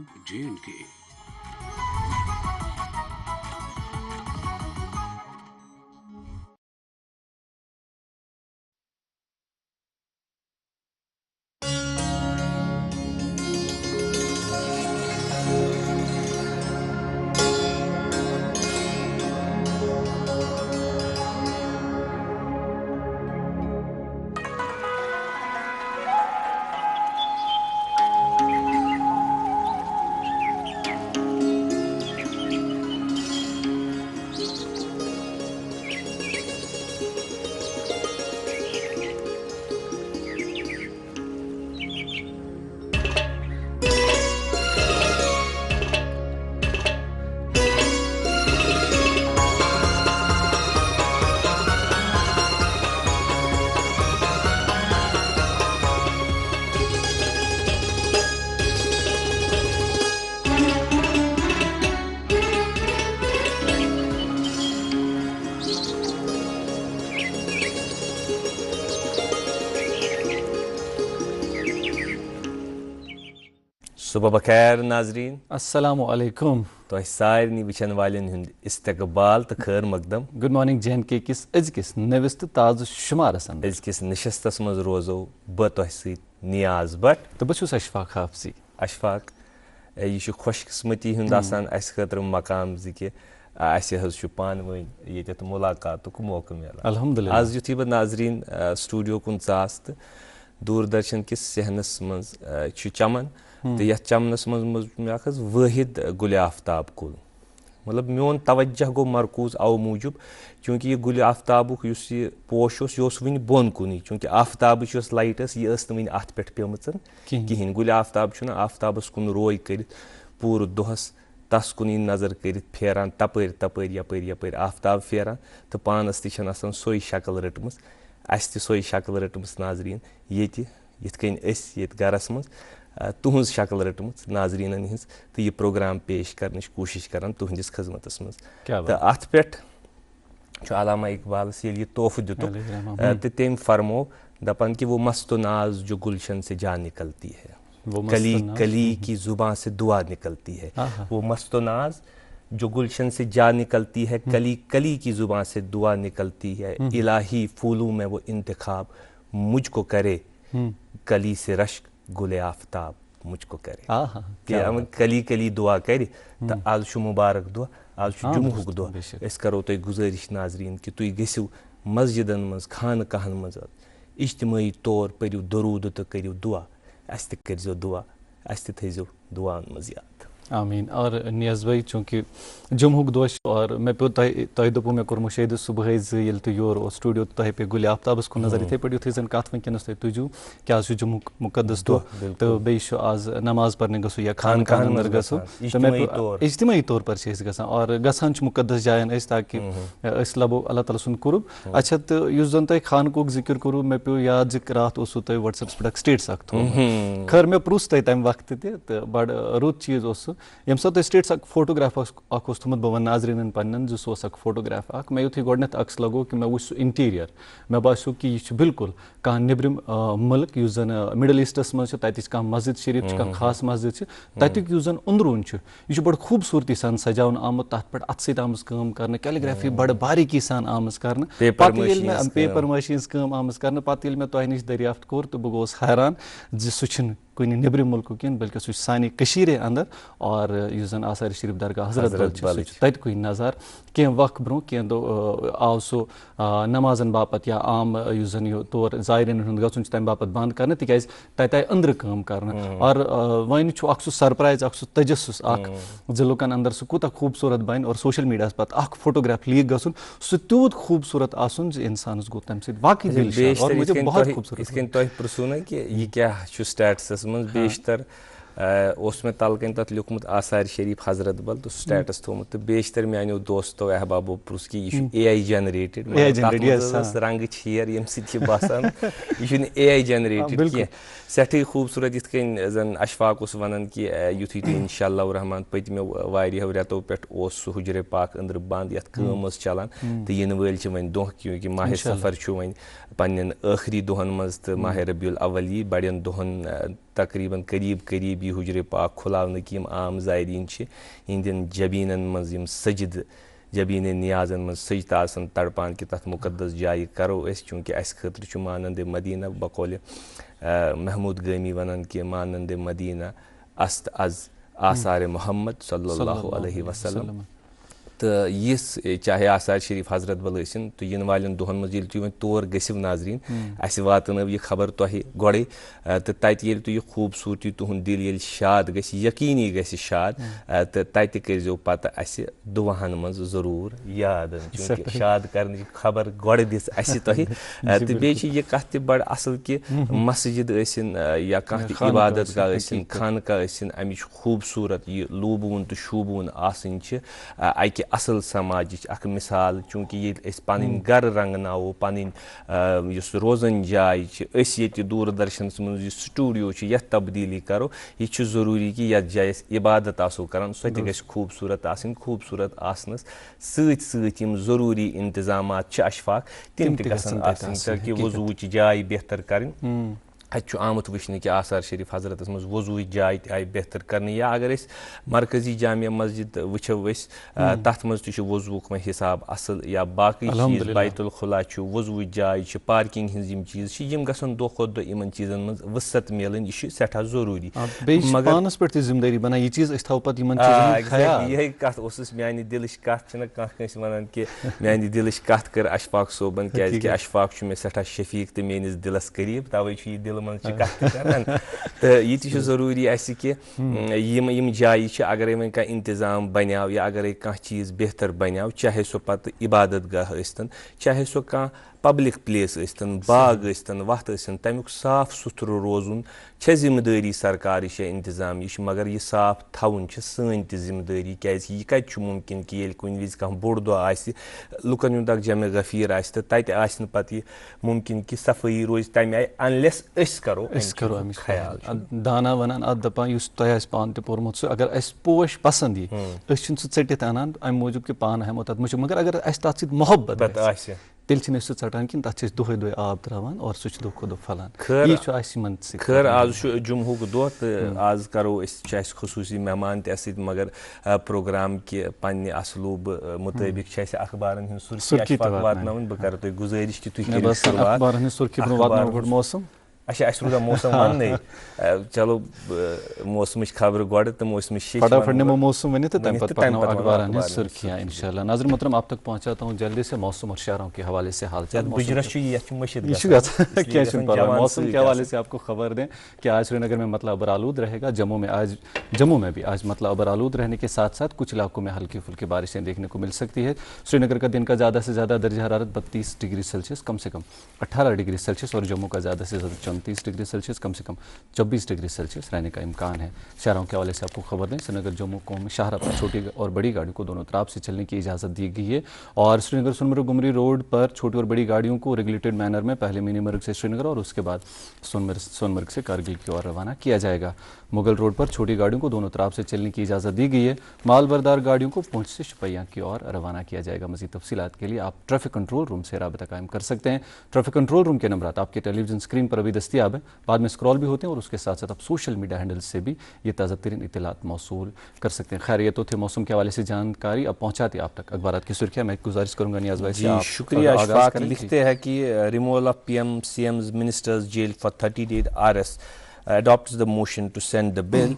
J&K. صبح بخیر ناظرین، السلام علیکم تہ سارنی وچھن والن ہند استقبال تو خیر مقدم. گڈ مارننگ J&K کس أزکِس نٔوِس تہٕ تازٕ شُمارس اندر أزکِس نشستس منٛز روزو بہٕ تۄہہِ سۭتۍ نیاز بٹ تہٕ بہٕ چھُس اشفاق حافظی. اشفاق، یہ چھُ خوش قسمتی ہُنٛد آسان اسہِ خٲطرٕ مقام زِ کہِ اسہِ حظ چھُ پانہٕ ؤنۍ ییٚتٮ۪تھ مُلاقاتُک موقعہٕ میلان. الحمدللہ. آز یُتھُے بہٕ ناظریٖن سٹوڈیو کُن ژاس تہٕ دوٗردرشن کِس صحنس منٛز چھُ چمن تہٕ یتھ چمنس منٛز مےٚ اکھ حظ وٲحد گُلہِ آفتاب کُل. مطلب میون توجہ گوٚو مرکوٗز اَوٕ موٗجوٗب چوٗنٛکہِ یہِ گُلہِ آفتابُک یُس یہِ پوش اوس یہِ اوس وُنہِ بۄن کُنٕے، چوٗنٛکہِ آفتابٕچ یۄس لایٹ ٲس یہِ ٲس نہٕ وُنہِ اتھ پٮ۪ٹھ پیٚمٕژ کِہینۍ. گُلہِ آفتاب چھُنہ آفتابس کُن روے کٔرِتھ پوٗرٕ دۄہس تس کُنٕے نظر کٔرِتھ پھیران تپٲرۍ تپٲرۍ یپٲرۍ یپٲرۍ آفتاب پھیران تہٕ پانس تہِ چھنہٕ آسان سۄے شکٕل رٔٹمٕژ. اسہِ تہِ سۄے شکٕل رٔٹمٕژ ناظریٖن ییٚتہِ یِتھ کٔنۍ أسۍ ییٚتہِ گرس منٛز تُہنٛز شکٕل رٔٹمٕژ ناظریٖنن ہِنٛز تہٕ یہِ پروگرام پیش کرنٕچ کوٗشش کران تُہنٛدِس خدمتس منٛز. تہٕ اتھ پٮ۪ٹھ چھُ علامہ اقبالس ییٚلہِ یہِ تحفہٕ دِتُکھ تہٕ تٔمۍ فرموو دپان کہ وہ مست و ناز جو گلشن سے جا نکلتی ہے، کلی کلی کی زباں سے دعا نکلتی ہے. وہ مست و ناز جو گلشن سے جا نکلتی ہے، کلی کلی کی زباں سے دعا نکلتی ہے. الہی پھولوں میں وہ انتخاب مجھ کو کرے، کلی سے رشک گل آفتاب مجھ کو کرے. کلی کلی دعا کرِ تہٕ آز چھُ مُبارک دۄہ، آز چھُ جمعہُک دۄہ. أسۍ کرو تۄہہِ گُزٲرِش ناظریٖن کہِ تُہۍ گٔژھِو مسجدن منٛز خانقاہن منٛز اجتمٲعی طور پٔرِو درود تہٕ کٔرِو دعا. اسہِ تہِ کٔرۍزیو دعا، اسہِ تہِ تھٲیزیو دعاہن منٛز یاد. آمیٖن. اور نیاز بھائی چوٗنٛکہِ جمعہُک دۄہ چھُ اور مےٚ پیوٚو تۄہہِ دوٚپوٗ مےٚ کوٚر مُشٲہدٕ صبحٲے زِ ییٚلہِ تُہۍ یور اوس سٹوڈیو تۄہہِ پیٚیہِ گُلہِ آفتابس کُن نظر یِتھٕے پٲٹھۍ یُتھُے زن کتھ وٕنکیٚنس تُہۍ تُجِو کہِ آز چھُ جمعہُک مُقدس دۄہ تہٕ بیٚیہِ چھُ آز نماز پرنہِ گژھو یا خانقاہن انٛدر گژھو تہٕ مےٚ پیوٚو اجتمٲعی طور پر چھِ أسۍ گژھان اور گژھان چھِ مُقدس جاین أسۍ تاکہِ أسۍ لبو اللہ تعالیٰ سُنٛد قُرب. اچھا تہٕ یُس زن تۄہہِ خانقاہُک ذِکر کوٚروٕ مےٚ پیوٚو یاد زِ راتھ اوسوٕ تۄہہِ وٹس ایپس پٮ۪ٹھ اکھ سٹیٹس اکھ تھوٚومُت. خٲر مےٚ پرُژھ تۄہہِ تمہِ وقتہٕ تہِ تہٕ بڑٕ رُت چیٖز اوس سُہ ییٚمہِ ساتہٕ تۄہہِ سٹیٹس اکھ فوٹوگراف اکھ اوس تھوٚمُت بہٕ ونہٕ ناظریٖنن پننٮ۪ن زِ سُہ اوس اکھ فوٹوگراف اکھ. مےٚ یُتھُے گۄڈنٮ۪تھ عکس لگوو کہِ مےٚ وٕچھ سُہ انٹیٖریَر مےٚ باسیو کہِ یہِ چھُ بالکُل کانٛہہ نیٚبرِم مُلک یُس زن مِڈل ایٖسٹس منٛز چھُ تتِچ کانٛہہ مسجد شریٖف چھِ کانٛہہ خاص مسجد چھِ تتیُک یُس زن أنٛدروٗن چھُ یہِ چھُ بڑٕ خوٗبصوٗرتی سان سجاونہٕ آمُت تتھ پٮ۪ٹھ اتھٕ سۭتۍ آمٕژ کٲم کرنہٕ کیلِگرافی بڑٕ باریٖکی سان آمٕژ کرنہٕ. پتہٕ ییٚلہِ مےٚ پیپر مٲشی ہِنٛز کٲم آمٕژ کرنہٕ پتہٕ ییٚلہِ مےٚ تۄہہِ نِش دٔریافت کوٚر تہٕ بہٕ گوٚوُس حٲران زِ سُہ چھُنہٕ کُنہِ نیٚبرِم مُلکُک کِہینۍ بلکہِ سُہ چھُ سانہِ کٔشیٖرِ انٛدر اور یُس زن آثارِ شریٖف درگاہ حضرت بل چھُ سُہ چھُ تتہِ کُے نظارٕ. کینٛہہ وق برونٛہہ کینٛہہ دۄہ آو سُہ نمازن باپتھ یا عام یُس زن یہِ تور زایریٖنن ہُنٛد گژھُن چھُ تمہِ باپتھ بنٛد کرنہٕ تِکیازِ تتہِ آیہِ أنٛدرٕ کٲم کرنہٕ. اور وۄنۍ چھُ اکھ سُہ سرپرایز اکھ سُہ تجسُس اکھ زِ لُکن انٛدر سُہ کوٗتاہ خوٗبصوٗرت بنہِ اور سوشل میٖڈیاہس پتہٕ اکھ فوٹوگراف لیٖک گژھُن سُہ تیوٗت خوٗبصوٗرت آسُن زِ انسانس گوٚو تمہِ سۭتۍ واقعی بیشتر اوس مےٚ تَلہٕ کَنۍ تَتھ لیوٗکھمُت آثارِ شریٖف حضرت بل تہٕ سُہ سٹیٹس تھوٚومُت تہٕ بیشتر میانیو دوستو احبابو پرُژھ کہِ یہِ چھُ AI جنریٹِڈ رنٛگہٕ چھیر ییٚمہِ سۭتۍ چھِ باسان یہِ چھُنہٕ AI جنریٹِڈ کینٛہہ. سٮ۪ٹھٕے خوٗبصوٗرت یِتھ کٔنۍ زن اشفاق اوس ونان کہِ یُتھُے تُہۍ انشاء اللہ الرحمان پٔتمیو واریاہو رٮ۪تو پٮ۪ٹھ اوس سُہ حُجرے پاک أنٛدرٕ بنٛد یتھ کٲم ٲس چلان تہٕ یِنہٕ وٲلۍ چھِ وۄنۍ دۄہ کیونکہِ ماہِ سفر چھُ وۄنۍ پننٮ۪ن ٲخری دۄہن منٛز تہٕ ماہِ ربیع الاول یی بڑٮ۪ن دۄہن تقریباً قریب یہ حجر پاک کھلاونہٕ کہ یم عام زائرین چھِ یِہنٛدٮ۪ن جبیٖنن منٛز یم سجدٕ جبیٖن نیازن منٛز سجدٕ آسان تڑپان کہ تتھ مقدس جایہِ کرو أسۍ چوٗنٛکہِ اسہِ خٲطرٕ چھُ مانند مدینہ بقولِ محمود گٲمی ونان کہ مانند مدینہ است از آثار محمد صلی اللہ علیہ وسلم. تو یس چاہے آثار شریف حضرت بل ٲسِن تہٕ یِنہٕ والٮ۪ن دۄہن منٛز ییٚلہِ تُہۍ وۄنۍ تور گٔژھِو ناظریٖن اَسہِ واتنٲو یہِ خبر تۄہہِ گۄڈے تہٕ تَتہِ ییٚلہِ تُہۍ یہِ خوٗبصوٗرتی تُہُنٛد دِل ییٚلہِ شاد گژھِ یقیٖنی گژھِ شاد تہٕ تَتہِ کٔرۍزیو پتہٕ اَسہِ دُعاہن منٛز ضروٗر یاد چوٗنٛکہِ شاد کرنٕچ خبر گۄڈٕ دِژ اَسہِ تۄہہِ تہٕ بیٚیہِ چھِ یہِ کتھ تہِ بڑٕ اصل کہِ مسجد ٲسِن یا کانٛہہ تہِ عبادت گاہ ٲسِن خانقاہ ٲسِن امِچ خوٗبصوٗرت یہِ لوٗبوُن تہٕ شوٗبوُن آسٕنۍ چھِ اکہِ اصل سماجِچ اکھ مثال چوٗنٛکہِ ییٚلہِ أسۍ پنٕنۍ گرٕ رنٛگناوو پنٕنۍ یُس روزن جاے چھِ أسۍ ییٚتہِ دوٗردرشنس منٛز یُس سٹوڈیو چھُ یتھ تبدیٖلی کرو یہِ چھُ ضروٗری کہِ یتھ جایہِ أسۍ عبادت آسو کران سۄ تہِ گژھِ خوٗبصوٗرت آسٕنۍ خوٗبصوٗرت آسنس سۭتۍ سۭتۍ یِم ضروٗری انتظامات چھِ اشفاق تِم تہِ گژھن آسٕنۍ تاکہِ وضوٗچ جاے بہتر کرٕنۍ. اتہِ چھُ آمُت وٕچھنہٕ کہِ آثار شریف حضرتس منٛز وضوٗچ جاے تہِ آیہِ بہتر کرنہٕ یا اگر أسۍ مرکزی جامع مسجد وٕچھو أسۍ تتھ منٛز تہِ چھُ وضوٗک وۄنۍ حساب اصل یا باقٕے چیٖز بیت الخلا چھُ وضوٗچ جاے چھِ پارکنگ ہِنٛز یِم چیٖز چھِ یِم گژھن دۄہ کھۄتہٕ دۄہ یِمن چیٖزن منٛز وسعت میلٕنۍ یہِ چھُ سٮ۪ٹھاہ ضروٗری. یِہے کتھ اوسُس میانہِ دِلٕچ کتھ چھِنہ کانٛہہ کٲنٛسہِ ونان کہِ میانہِ دِلٕچ کتھ کٔر اشفاق صٲبن کیازِ کہِ اشفاق چھُ مےٚ سٮ۪ٹھاہ شفیٖق تہٕ میٲنِس دِلس قریٖب توے چھُ یہِ دِلہٕ منٛز چھِ کتھ تہِ کران تہٕ یہِ تہِ چھُ ضروٗری اسہِ کہِ یِم جایہِ چھِ اگرے وۄنۍ کانٛہہ انتظام بنیو یا اگرے کانٛہہ چیٖز بہتر بنیو چاہے سُہ پتہٕ عبادت گاہ ٲسۍتن چاہے سُہ کانٛہہ پبلک پلیس ٲسۍتن باغ ٲسۍتن وتھ ٲسِن تمیُک صاف سُتھرٕ روزُن چھےٚ ذمہٕ دٲری سرکارٕچ یا انتظامٕچ مگر یہِ صاف تھاوُن چھِ سٲنۍ تہِ ذمہٕ دٲری کیازکہِ یہِ کتہِ چھُ مُمکِن کہِ ییٚلہِ کُنہِ وِزِ کانٛہہ بوٚڑ دۄہ آسہِ لُکن ہُنٛد اکھ جمع غفیٖر آسہِ تہٕ تتہِ آسہِ نہٕ پتہٕ یہِ مُمکِن کہِ صفٲیی روزِ تمہِ آیہِ انلیس أسۍ کرو امیُک خیال. دانا ونان اتھ دپان یُس تۄہہِ آسہِ پانہٕ تہِ پوٚرمُت سُہ اگر اسہِ پوش پسنٛد یی أسۍ چھِنہٕ سُہ ژٔٹِتھ انان امہِ موٗجوٗب کہِ پانہٕ ہٮ۪مو تتھ مُشک مگر اگر اسہِ تتھ سۭتۍ محبت آسہِ تیٚلہِ چھِنہٕ أسۍ سُہ ژٹان کِہیٖنۍ تتھ چھِ أسۍ دۄہے دۄہے آب ترٛاوان اور سُہ چھُ دۄہ کھۄتہٕ دۄہ پھلان یی چھُ اسہِ یِمن سۭتۍ. خٲر آز چھُ جمعُک دۄہ تہٕ آز کرو أسۍ چھِ اسہِ خصوٗصی مہمان تہِ اسہِ سۭتۍ مگر پروگرام کہِ پننہِ اسلوٗبہٕ مُطٲبق چھِ اسہِ اخبارن ہٕنٛز سُرخی واتناوٕنۍ بہٕ کرٕ تۄہہِ گُزٲرِش کہِ تُہۍ کٔرِو شروٗعات. اچھا اسہِ روٗدا موسم وننٕے چلو موسمٕچ خبرٕ گۄڈٕ تہٕ موسمٕچ موسم ؤنِتھ تہٕ تمہِ پتہٕ پکناوو اخبارن ہٕنٛز سُرخیاں انشاءاللہ. ناظرین محترم آپ تک پہنچاتا ہوں جلدی سے موسم اور شہروں کے حوالے سے حال چال. موسم کے حوالے سے آپ کو خبر دیں کہ آج سری نگر میں مطلع ابر آلود رہے گا. جموں میں بھی آج مطلع ابر آلود رہنے کے ساتھ ساتھ کچھ علاقوں میں ہلکی پھلکی بارشیں دیکھنے کو مل سکتی ہے. سری نگر کا دن کا زیادہ سے زیادہ درجہ حرارت 32 ڈگری سیلسیس کم سے کم 18 ڈگری سیلسیس اور جموں کا زیادہ سے زیادہ 34 ڈگری سیلسیس کم سے کم 24 ڈگری سیلسیس رہنے کا امکان ہے. شہروں کے حوالے سے آپ کو خبر دیں سری نگر جموں قومی شاہراہ پر چھوٹی اور بڑی گاڑیوں کو دونوں طرف سے چلنے کی اجازت دی گئی ہے اور سری نگر سونمرگ گمری روڈ پر چھوٹی اور بڑی گاڑیوں کو ریگولیٹڈ مینر میں پہلے منی مرگ سے سری نگر اور اس کے بعد سونمرگ سے کارگل کی اور روانہ کیا جائے گا. مغل روڈ پر چھوٹی گاڑیوں کو دونوں طرف سے چلنے کی اجازت دی گئی ہے. مال بردار گاڑیوں کو پونچھ سے شپیاں کی اور روانہ کیا جائے گا. مزید تفصیلات کے لیے آپ ٹریفک کنٹرول روم سے رابطہ قائم کر سکتے ہیں. ٹریفک کنٹرول روم کے نمبرات آپ کے ٹیلی ویژن اسکرین پر ابھی دستیاب ہیں, بعد میں اسکرال بھی ہوتے ہیں اور اس کے ساتھ ساتھ آپ سوشل میڈیا ہینڈلز سے بھی یہ تازہ ترین اطلاعات موصول کر سکتے ہیں. خیر یہ تو تھے موسم کے حوالے سے جانکاری. اب پہنچاتے آپ تک اخبارات کی سرخیاں. میں گزارش کروں گا نیاز بھائی سے. شکریہ اشفاق. لکھتے ہیں کہ removal of CM's ministers jailed for 30 days arrest adopts the motion to send the bill.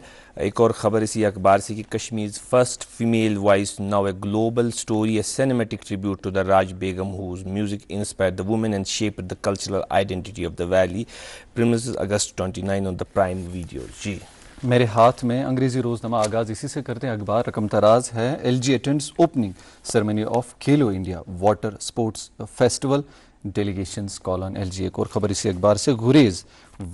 ایک اور خبر اسی اخبار سے کہ کشمیر's first female voice now a global story, a cinematic tribute to the Raj Begum whose music inspired the women and shaped the cultural identity of the valley. Premieres August 29 on the Prime Video. جی میرے ہاتھ میں انگریزی روزنامہ آغاز اسی سے کرتے ہیں. اخبار رقم تراز ہے LG attends opening ceremony of Khelo India Water Sports Festival. Delegations call on LG. ایک اور خبر اسی اخبار سے گریز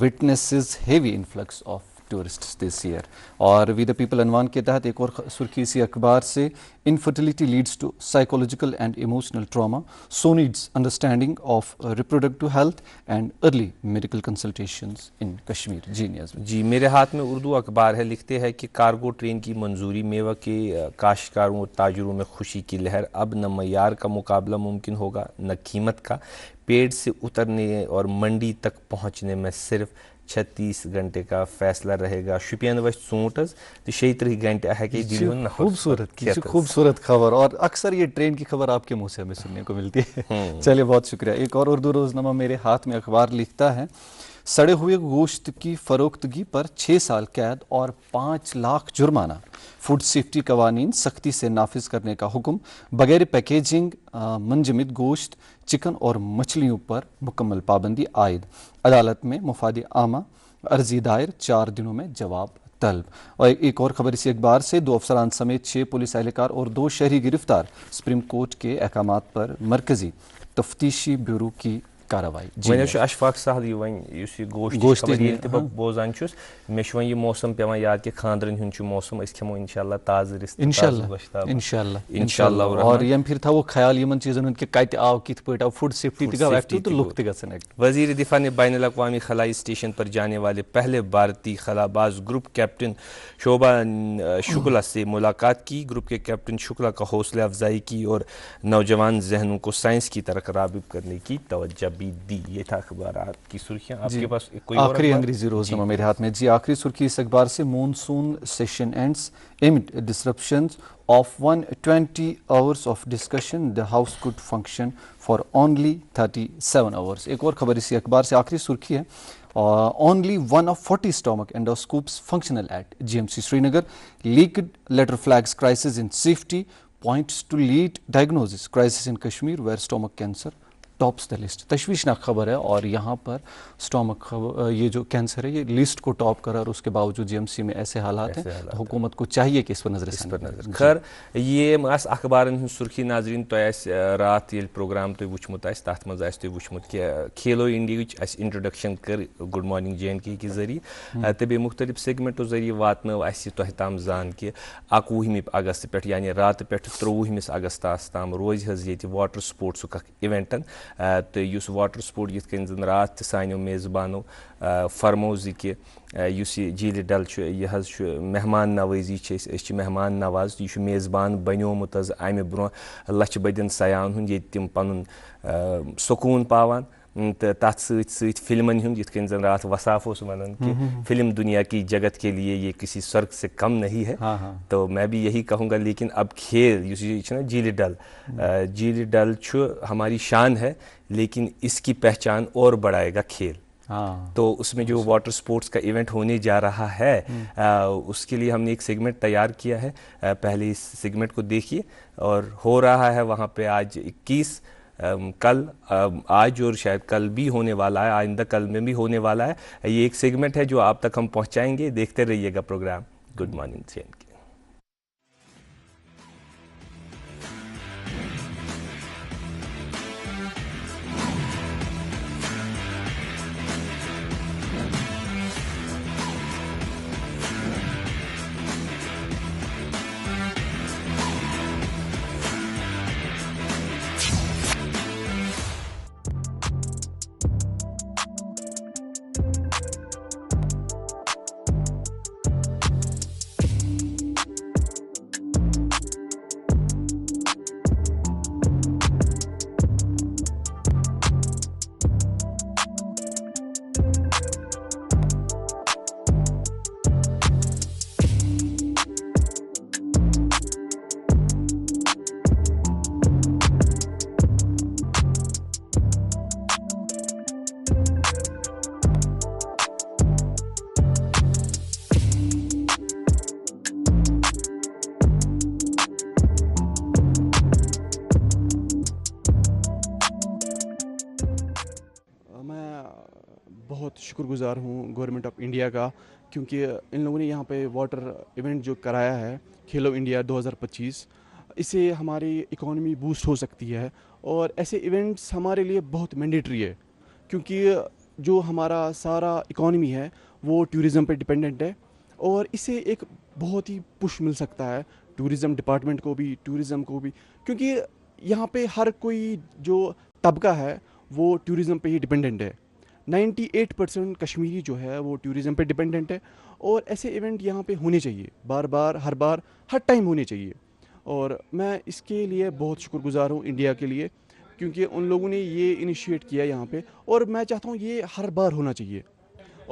witnesses heavy influx of tourists this year. اور وی دا پیپل عنوان کے تحت ایک اور سرخی اسی اخبار سے infertility leads to psychological and emotional trauma, so needs understanding of reproductive health and early medical consultations in Kashmir. جی نیاز جی میرے ہاتھ میں اردو اخبار ہے. لکھتے ہیں کہ کارگو ٹرین کی منظوری, میوہ کے کاشتکاروں اور تاجروں میں خوشی کی لہر. اب نہ معیار کا مقابلہ ممکن ہوگا نہ قیمت کا. پیڑ سے اترنے اور منڈی تک پہنچنے میں صرف 36 گھنٹے کا فیصلہ رہے گا. شپین وچ ژوٗنٛٹھ حظ تہٕ 36 گھنٹے ہیٚکہِ دِلہِ ہُنٛد نفر خوبصورت یہ خوبصورت خبر, اور اکثر یہ ٹرین کی خبر آپ کے منہ سے ہمیں سننے کو ملتی ہے. چلیے بہت شکریہ. ایک اور اردو روزنامہ میرے ہاتھ میں اخبار لکھتا ہے سڑے ہوئے گوشت کی فروختگی پر 6 سال قید اور 5 لاکھ جرمانہ. فوڈ سیفٹی قوانین سختی سے نافذ کرنے کا حکم. بغیر پیکیجنگ منجمد گوشت, چکن اور مچھلیوں پر مکمل پابندی عائد. عدالت میں مفاد عامہ عرضی دائر, 4 دنوں میں جواب طلب. اور ایک اور خبر اسی اخبار سے 2 افسران سمیت 6 پولیس اہلکار اور 2 شہری گرفتار. سپریم کورٹ کے احکامات پر مرکزی تفتیشی بیورو کی کارروائی. وۄنۍ حظ چھُ اشفاق صاحب یہِ وۄنۍ یُس یہِ گوشتٕچ خبر ییٚلہِ تہِ بہٕ بوزان چھُس مےٚ چھُ وۄنۍ یہِ موسم پیٚوان یاد کہِ خانٛدرن ہُنٛد چھُ موسم, أسۍ کھٮ۪مو انشاءاللہ تازٕ رِستہٕ تازٕ گۄشتاب انشاءاللہ. اور یم پھر تھاوو خیال یمن چیزن ہُنٛد کہِ کتہِ آو کِتھ پٲٹھۍ آو. فوڈ سیفٹی تہِ گوٚو ایکٹِو تہٕ لُکھ تہِ گژھن ایکٹِو. وزیر دفاع نے بین الاقوامی خلائی اسٹیشن پر جانے والے پہلے بھارتی خلا باز گروپ کیپٹن شوبھا شکلا سے ملاقات کی. گروپ کے کیپٹن شکلا کا حوصلہ افزائی کی اور نوجوان ذہنوں کو سائنس کی طرف راغب کرنے کی توجہ بھی دی. یہ تھا اخبارات کی سرخیاں. آپ کے پاس کوئی اور آخری انگریزی روزنامہ میرے ہاتھ میں. جی آخری سرخی اس اخبار سے monsoon session ends amid disruptions of 120 hours of discussion the house could function for only 37 hours. ایک اور خبر اسی اخبار سے آخری سرخی ہے only 1 of 40 stomach endoscopes functional at GMC Srinagar. Leaked letter flags crisis in safety, points to lead diagnosis crisis in Kashmir where stomach cancer tops the list. تشویشناک خبر ہے, اور یہاں پر اسٹامک یہ جو کینسر ہے یہ لسٹ کو ٹاپ کرا, اور اس کے باوجود جی ایم سی میں ایسے حالات ہیں. حکومت کو چاہیے کہ اس پر نظر خیر یہ اخبارن ہند سرخی. ناظرین تۄہہِ رات ییٚلہِ پروگرام تُہۍ وٕچھمُت آسہِ تَتھ منٛز آسہِ تُہۍ وٕچھمُت کہِ کھیلو انڈیاہٕچ اَسہِ انٹرڈکشن کٔر گُڈ مارنِنٛگ جے اینڈ کے کہِ ذٔریعہٕ تہٕ بیٚیہِ مختلف سیگمنٹو ذٔریعہٕ واتنٲو اَسہِ تۄہہِ تام زان کہِ 21 اگست پٮ۪ٹھ یعنی راتہٕ پٮ۪ٹھ 23 اگستس تام روزِ حظ ییٚتہِ واٹر سپوٹسُک اکھ اِوینٹن. تہٕ یُس واٹر سپوٹ یِتھ کٔنۍ زن راتھ تہِ سانیو میزبانو فرمو زِ کہِ یُس یہِ جیٖلہِ ڈل چھُ یہِ حظ چھُ مہمان نوٲزی چھِ أسۍ چھِ مہمان نواز. یہِ چھُ میزبان بنیومُت حظ امہِ برونٛہہ لچھِ بٔدٮ۪ن سیاحن ہُنٛد ییٚتہِ تِم پنُن سکوٗن پاوان. تہٕ تَتھ سۭتۍ سۭتۍ فِلمن ہُنٛد یِتھ کٔنۍ زن راتھ وصاف اوس ونان کہ فلم دنیا کی جگت کے لیے یہ کسی سرگ سے کم نہیں ہے. تو میں بھی یہی کہوں گا. لیکن اب کھیل یُس یہِ چھُ نا جیٖلہِ ڈل, جیٖلہِ ڈل چھُ ہماری شان ہے لیکن اس کی پہچان اور بڑھائے گا کھیل. تو اس میں جو واٹر سپورٹس کا ایونٹ ہونے جا رہا ہے اس کے لیے ہم نے ایک سیگمنٹ تیار کیا ہے. پہلے اس سیگمنٹ کو دیکھیے. اور ہو رہا ہے وہاں پہ آج 21 کل آج اور شاید کل بھی ہونے والا ہے, آئندہ کل میں بھی ہونے والا ہے. یہ ایک سیگمنٹ ہے جو آپ تک ہم پہنچائیں گے. دیکھتے رہیے گا programme good morning J and K. بہت شکر گزار ہوں گورنمنٹ آف انڈیا کا, کیونکہ ان لوگوں نے یہاں پہ واٹر ایونٹ جو کرایا ہے کھیلو انڈیا 2025, اس سے ہماری اکانومی بوسٹ ہو سکتی ہے. اور ایسے ایونٹس ہمارے لیے بہت مینڈیٹری ہے, کیونکہ جو ہمارا سارا اکانومی ہے وہ ٹورزم پہ ڈپینڈنٹ ہے. اور اس سے ایک بہت ہی پش مل سکتا ہے ٹورزم ڈپارٹمنٹ کو بھی, ٹورزم کو بھی, کیونکہ یہاں پہ ہر کوئی جو طبقہ ہے وہ ٹورزم پہ ہی ڈپینڈنٹ ہے. 98% کشمیری جو ہے وہ ٹورزم پہ ڈپینڈنٹ ہے. اور ایسے ایونٹ یہاں پہ ہونے چاہیے, بار بار ہر ٹائم ہونے چاہیے. اور میں اس کے لیے بہت شکر گزار ہوں انڈیا کے لیے, کیونکہ ان لوگوں نے یہ انیشیٹ کیا یہاں پہ, اور میں چاہتا ہوں یہ ہر بار ہونا چاہیے.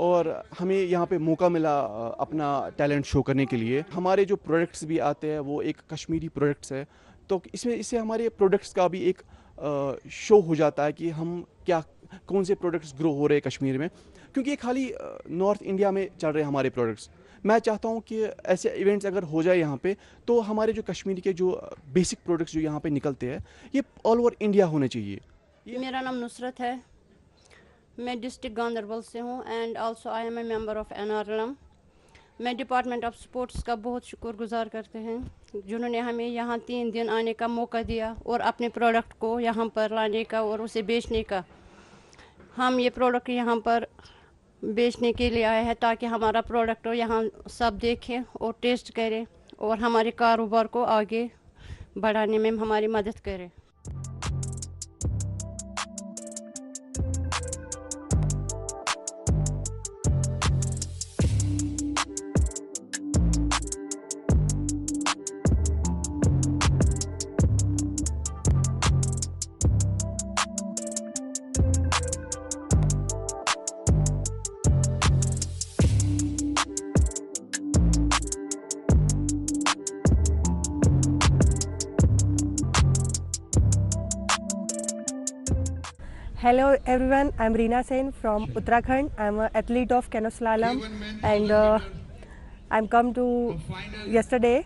اور ہمیں یہاں پہ موقع ملا اپنا ٹیلنٹ شو کرنے کے لیے. ہمارے جو پروڈکٹس بھی آتے ہیں وہ ایک کشمیری پروڈکٹس ہے, تو اس سے ہمارے پروڈکٹس کا بھی ایک شو ہو جاتا ہے کہ ہم کون سے پروڈکٹس گرو ہو رہے ہیں کشمیر میں, کیونکہ یہ خالی نارتھ انڈیا میں چل رہے ہیں ہمارے پروڈکٹس. میں چاہتا ہوں کہ ایسے ایونٹس اگر ہو جائے یہاں پہ تو ہمارے جو کشمیری کے جو بیسک پروڈکٹس جو یہاں پہ نکلتے ہیں یہ آل اوور انڈیا ہونے چاہیے. میرا نام نصرت ہے, میں ڈسٹرکٹ گاندربل سے ہوں and also I am a member of NRLM. میں ڈپارٹمنٹ آف اسپورٹس کا بہت شکر گزار کرتے ہیں جنہوں نے ہمیں یہاں 3 دن آنے کا موقع دیا اور اپنے پروڈکٹ کو یہاں پر لانے کا اور اسے بیچنے کا. ہم یہ پروڈکٹ یہاں پر بیچنے کے لیے آئے ہیں تاکہ ہمارا پروڈکٹ یہاں سب دیکھیں اور ٹیسٹ کریں اور ہمارے کاروبار کو آگے بڑھانے میں ہماری مدد کریں. Hello everyone, I'm Reena Sen from Uttarakhand. I'm an athlete of canoe slalom and I'm come to yesterday.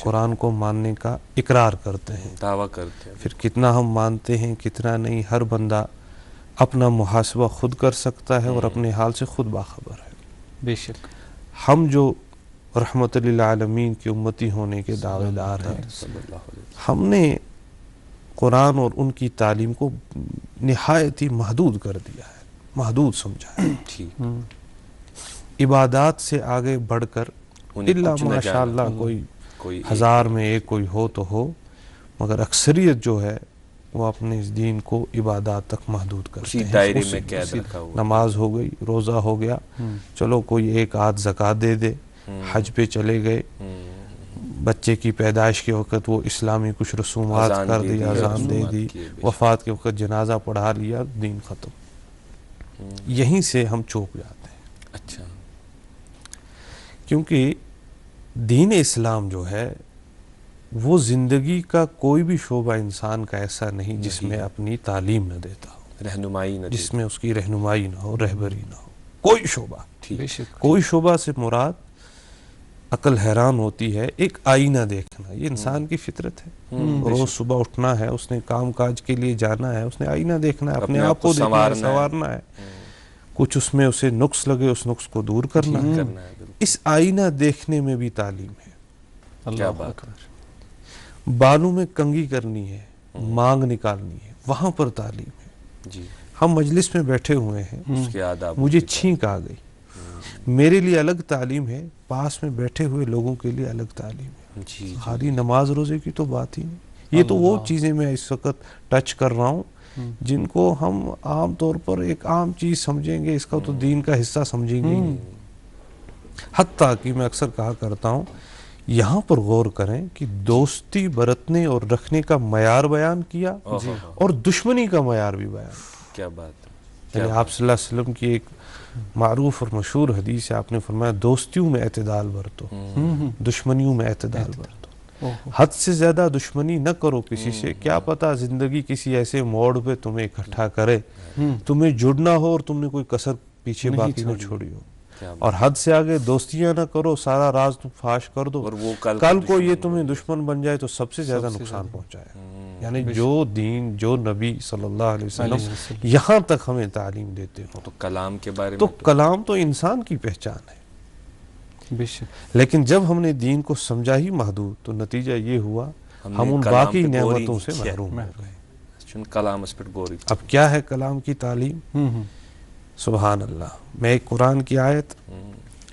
قرآن کو ماننے کا اقرار کرتے ہیں، دعویٰ کرتے ہیں. پھر کتنا ہم مانتے ہیں کتنا نہیں، ہر بندہ اپنا محاسبہ خود کر سکتا ہے اور اپنے حال سے خود باخبر ہے. بے شک. ہم جو رحمت للعالمین کی امتی ہونے کے دعوے دار ہیں، ہم نے قرآن اور ان کی تعلیم کو نہایت ہی محدود کر دیا ہے، محدود سمجھا ہے. عبادات سے آگے بڑھ کر اللہ ماشاءاللہ کوئی ہزار میں ایک کوئی ہو تو ہو، مگر اکثریت جو ہے وہ اپنے اس دین کو عبادات تک محدود کرتے ہیں. دائرے میں قید رکھا ہوا. نماز ہو گئی، روزہ ہو گیا، چلو کوئی ایک آدھ زکوٰۃ دے دے، حج پہ چلے گئے، بچے کی پیدائش کے وقت وہ اسلامی کچھ رسومات کر دی، اذان دے دی، وفات کے وقت جنازہ پڑھا لیا، دین ختم. یہیں سے ہم چوک جاتے ہیں. اچھا. کیونکہ دین اسلام جو ہے وہ زندگی کا کوئی بھی شعبہ انسان کا ایسا نہیں جس میں اپنی تعلیم نہ دیتا ہو، رہنمائی نہ جس میں اس کی رہنمائی نہ ہو، رہبری نہ ہو. کوئی شعبہ، کوئی شعبہ سے مراد عقل حیران ہوتی ہے ایک آئینہ دیکھنا. یہ انسان کی فطرت ہے. روز صبح اٹھنا ہے، اس نے کام کاج کے لیے جانا ہے، اس نے آئینہ دیکھنا ہے، اپنے آپ کو دیکھنا ہے، سنوارنا ہے. کچھ اس میں اسے نقص لگے اس نقص کو دور کرنا ہے. اس آئینہ دیکھنے میں بھی تعلیم ہے. کیا بات. بالوں میں کنگھی کرنی ہے، مانگ نکالنی ہے، وہاں پر تعلیم ہے. ہم مجلس میں بیٹھے ہوئے ہیں، مجھے چھینک آ گئی، میرے لیے الگ تعلیم ہے، پاس میں بیٹھے ہوئے لوگوں کے لیے الگ تعلیم ہے. خالی نماز روزے کی تو بات ہی نہیں. یہ تو وہ چیزیں میں اس وقت ٹچ کر رہا ہوں جن کو ہم عام طور پر ایک عام چیز سمجھیں گے، اس کا تو دین کا حصہ سمجھیں گے. حتیٰ کہ میں اکثر کہا کرتا ہوں یہاں پر غور کریں کہ دوستی برتنے اور رکھنے کا معیار بیان کیا اور دشمنی کا معیار بھی بیان. کیا بات. یعنی آپ صلی اللہ علیہ وسلم کی ایک معروف اور مشہور حدیث ہے، آپ نے فرمایا دوستیوں میں اعتدال برتو، دشمنیوں میں اعتدال برتو. حد سے زیادہ دشمنی نہ کرو کسی سے، کیا پتا زندگی کسی ایسے موڑ پہ تمہیں اکٹھا کرے، تمہیں جڑنا ہو اور تم نے کوئی کسر پیچھے باقی نہ چھوڑی ہو. اور حد سے آگے دوستیاں نہ کرو، سارا راز تم فاش کر دو، کل کو یہ تمہیں دشمن بن جائے تو سب سے زیادہ نقصان پہنچائے. یعنی جو دین، جو نبی صلی اللہ علیہ وسلم یہاں تک ہمیں تعلیم دیتے ہو، تو کلام کے بارے میں تو کلام تو انسان کی پہچان ہے. لیکن جب ہم نے دین کو سمجھا ہی محدود تو نتیجہ یہ ہوا ہم ان باقی نعمتوں سے محروم ہو گئے. اب کیا ہے کلام کی تعلیم؟ سبحان اللہ. میں ایک قرآن کی آیت،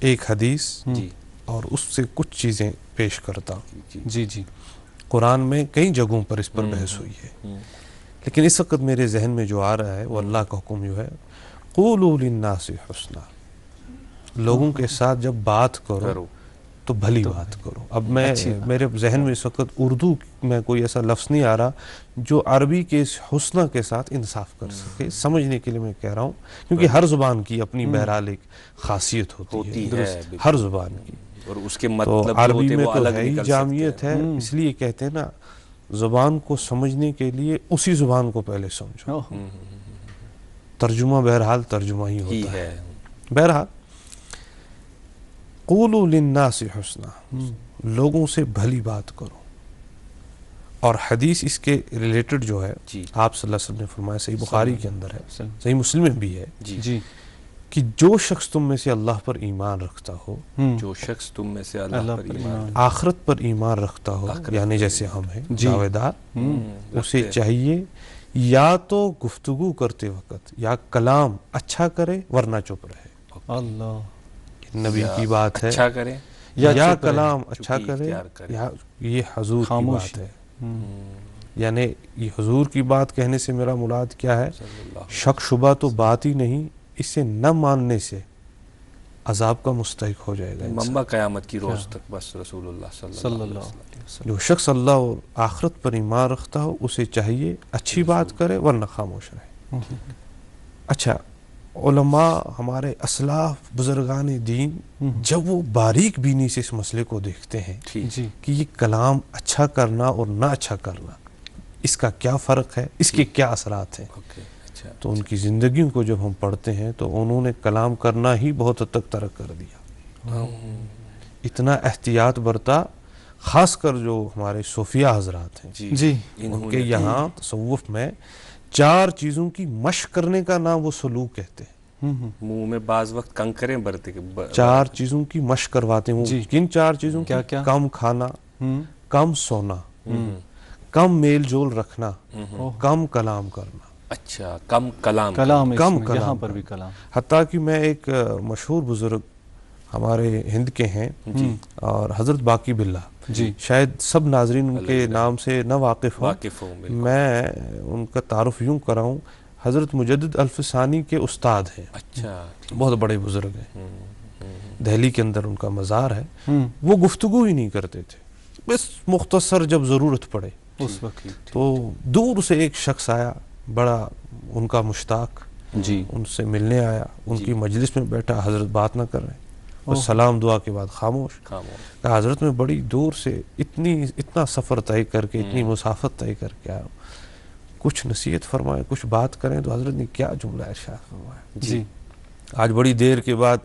ایک حدیث اور اس سے کچھ چیزیں پیش کرتا ہوں. قرآن میں کئی جگہوں پر اس پر بحث ہوئی ہے، لیکن اس وقت میرے ذہن میں جو آ رہا ہے وہ اللہ کا حکم جو ہے، قولوا للناس حسنا. لوگوں کے ساتھ جب بات کرو تو بھلی بات کرو. اب میں میرے ذہن میں اس وقت اردو میں کوئی ایسا لفظ نہیں آ رہا جو عربی کے اس حسنہ کے ساتھ انصاف کر سکے. سمجھنے کے لیے میں کہہ رہا ہوں، کیونکہ ہر زبان کی اپنی بہرحال ایک خاصیت ہوتی ہے، ہر زبان کی. اور اس کے تو مطلب عربی میں تو ہے ہی جامعیت ہے، اس لیے کہتے ہیں نا زبان کو سمجھنے کے لیے اسی زبان کو پہلے سمجھو. ترجمہ بہرحال ترجمہ ہی ہوتا ہے. بہرحال قولوا للناس حسنا، لوگوں سے بھلی بات کرو. اور حدیث اس کے ریلیٹڈ جو ہے آپ صلی اللہ علیہ وسلم نے فرمایا، صحیح بخاری کے اندر ہے، صحیح مسلم میں بھی ہے، کہ جو شخص تم میں سے اللہ پر ایمان رکھتا ہو، جو شخص تم میں سے اللہ پر ایمان، آخرت پر ایمان رکھتا ہو، یعنی جیسے ہم ہیں دعوے دار، اسے چاہیے یا تو گفتگو کرتے وقت یا کلام اچھا کرے ورنہ چپ رہے. اللہ نبی کی بات ہے، اچھا کرے یا کلام اچھا کرے یا یہ حضور کی بات ہے. یعنی یہ حضور کی بات کہنے سے میرا مراد کیا ہے؟ شک شبہ تو بات ہی نہیں، اسے نہ ماننے سے عذاب کا مستحق ہو جائے گا. منبع قیامت کی روز تک بس رسول اللہ صلی اللہ علیہ وسلم. جو شخص اللہ اور آخرت پر ایمان رکھتا ہو اسے چاہیے اچھی بات کرے ورنہ خاموش رہے. اچھا، علماء ہمارے اسلاف بزرگان دین جب وہ باریک بینی سے اس مسئلے کو دیکھتے ہیں کہ یہ کلام اچھا کرنا اور نہ اچھا کرنا، اس کا کیا فرق ہے، اس کے کیا اثرات ہیں، تو ان کی زندگیوں کو جب ہم پڑھتے ہیں تو انہوں نے کلام کرنا ہی بہت حد تک ترک کر دیا. اتنا احتیاط برتا، خاص کر جو ہمارے صوفیہ حضرات ہیں جی ان کے یہاں تصوف میں 4 چیزوں کی مشق کرنے کا نام وہ سلوک کہتے ہیں. منہ میں بعض وقت کنکریں برتے 4 چیزوں کی مشق کرواتے ہیں. وہ کن 4 چیزوں کی؟ کیا؟ کم کھانا، کم سونا، کم میل جول رکھنا، کم کلام کرنا. اچھا، کم کلام یہاں پر بھی کلام. حتیٰ کہ میں ایک مشہور بزرگ ہمارے ہند کے ہیں اور حضرت باقی باللہ، شاید سب ناظرین ان کے نام سے نہ واقف ہوں. میں ان کا تعارف یوں کراؤں، حضرت مجدد الفسانی کے استاد ہیں. اچھا، بہت بڑے بزرگ ہیں. دہلی کے اندر ان کا مزار ہے. وہ گفتگو ہی نہیں کرتے تھے، بس مختصر جب ضرورت پڑے اس وقت تو دور سے ایک شخص آیا، بڑا ان کا مشتاق، ان سے ملنے آیا، ان کی مجلس میں بیٹھا، حضرت بات نہ کر رہے ہیں، اور سلام دعا کے بعد خاموش. کہا حضرت میں بڑی دور سے اتنا سفر طے کر کے، اتنی مسافت طے کر کے آیا ہوں، کچھ نصیحت فرمائیں، کچھ بات کریں. تو حضرت نے کیا جملہ ارشاد فرمایا. آج بڑی دیر کے بعد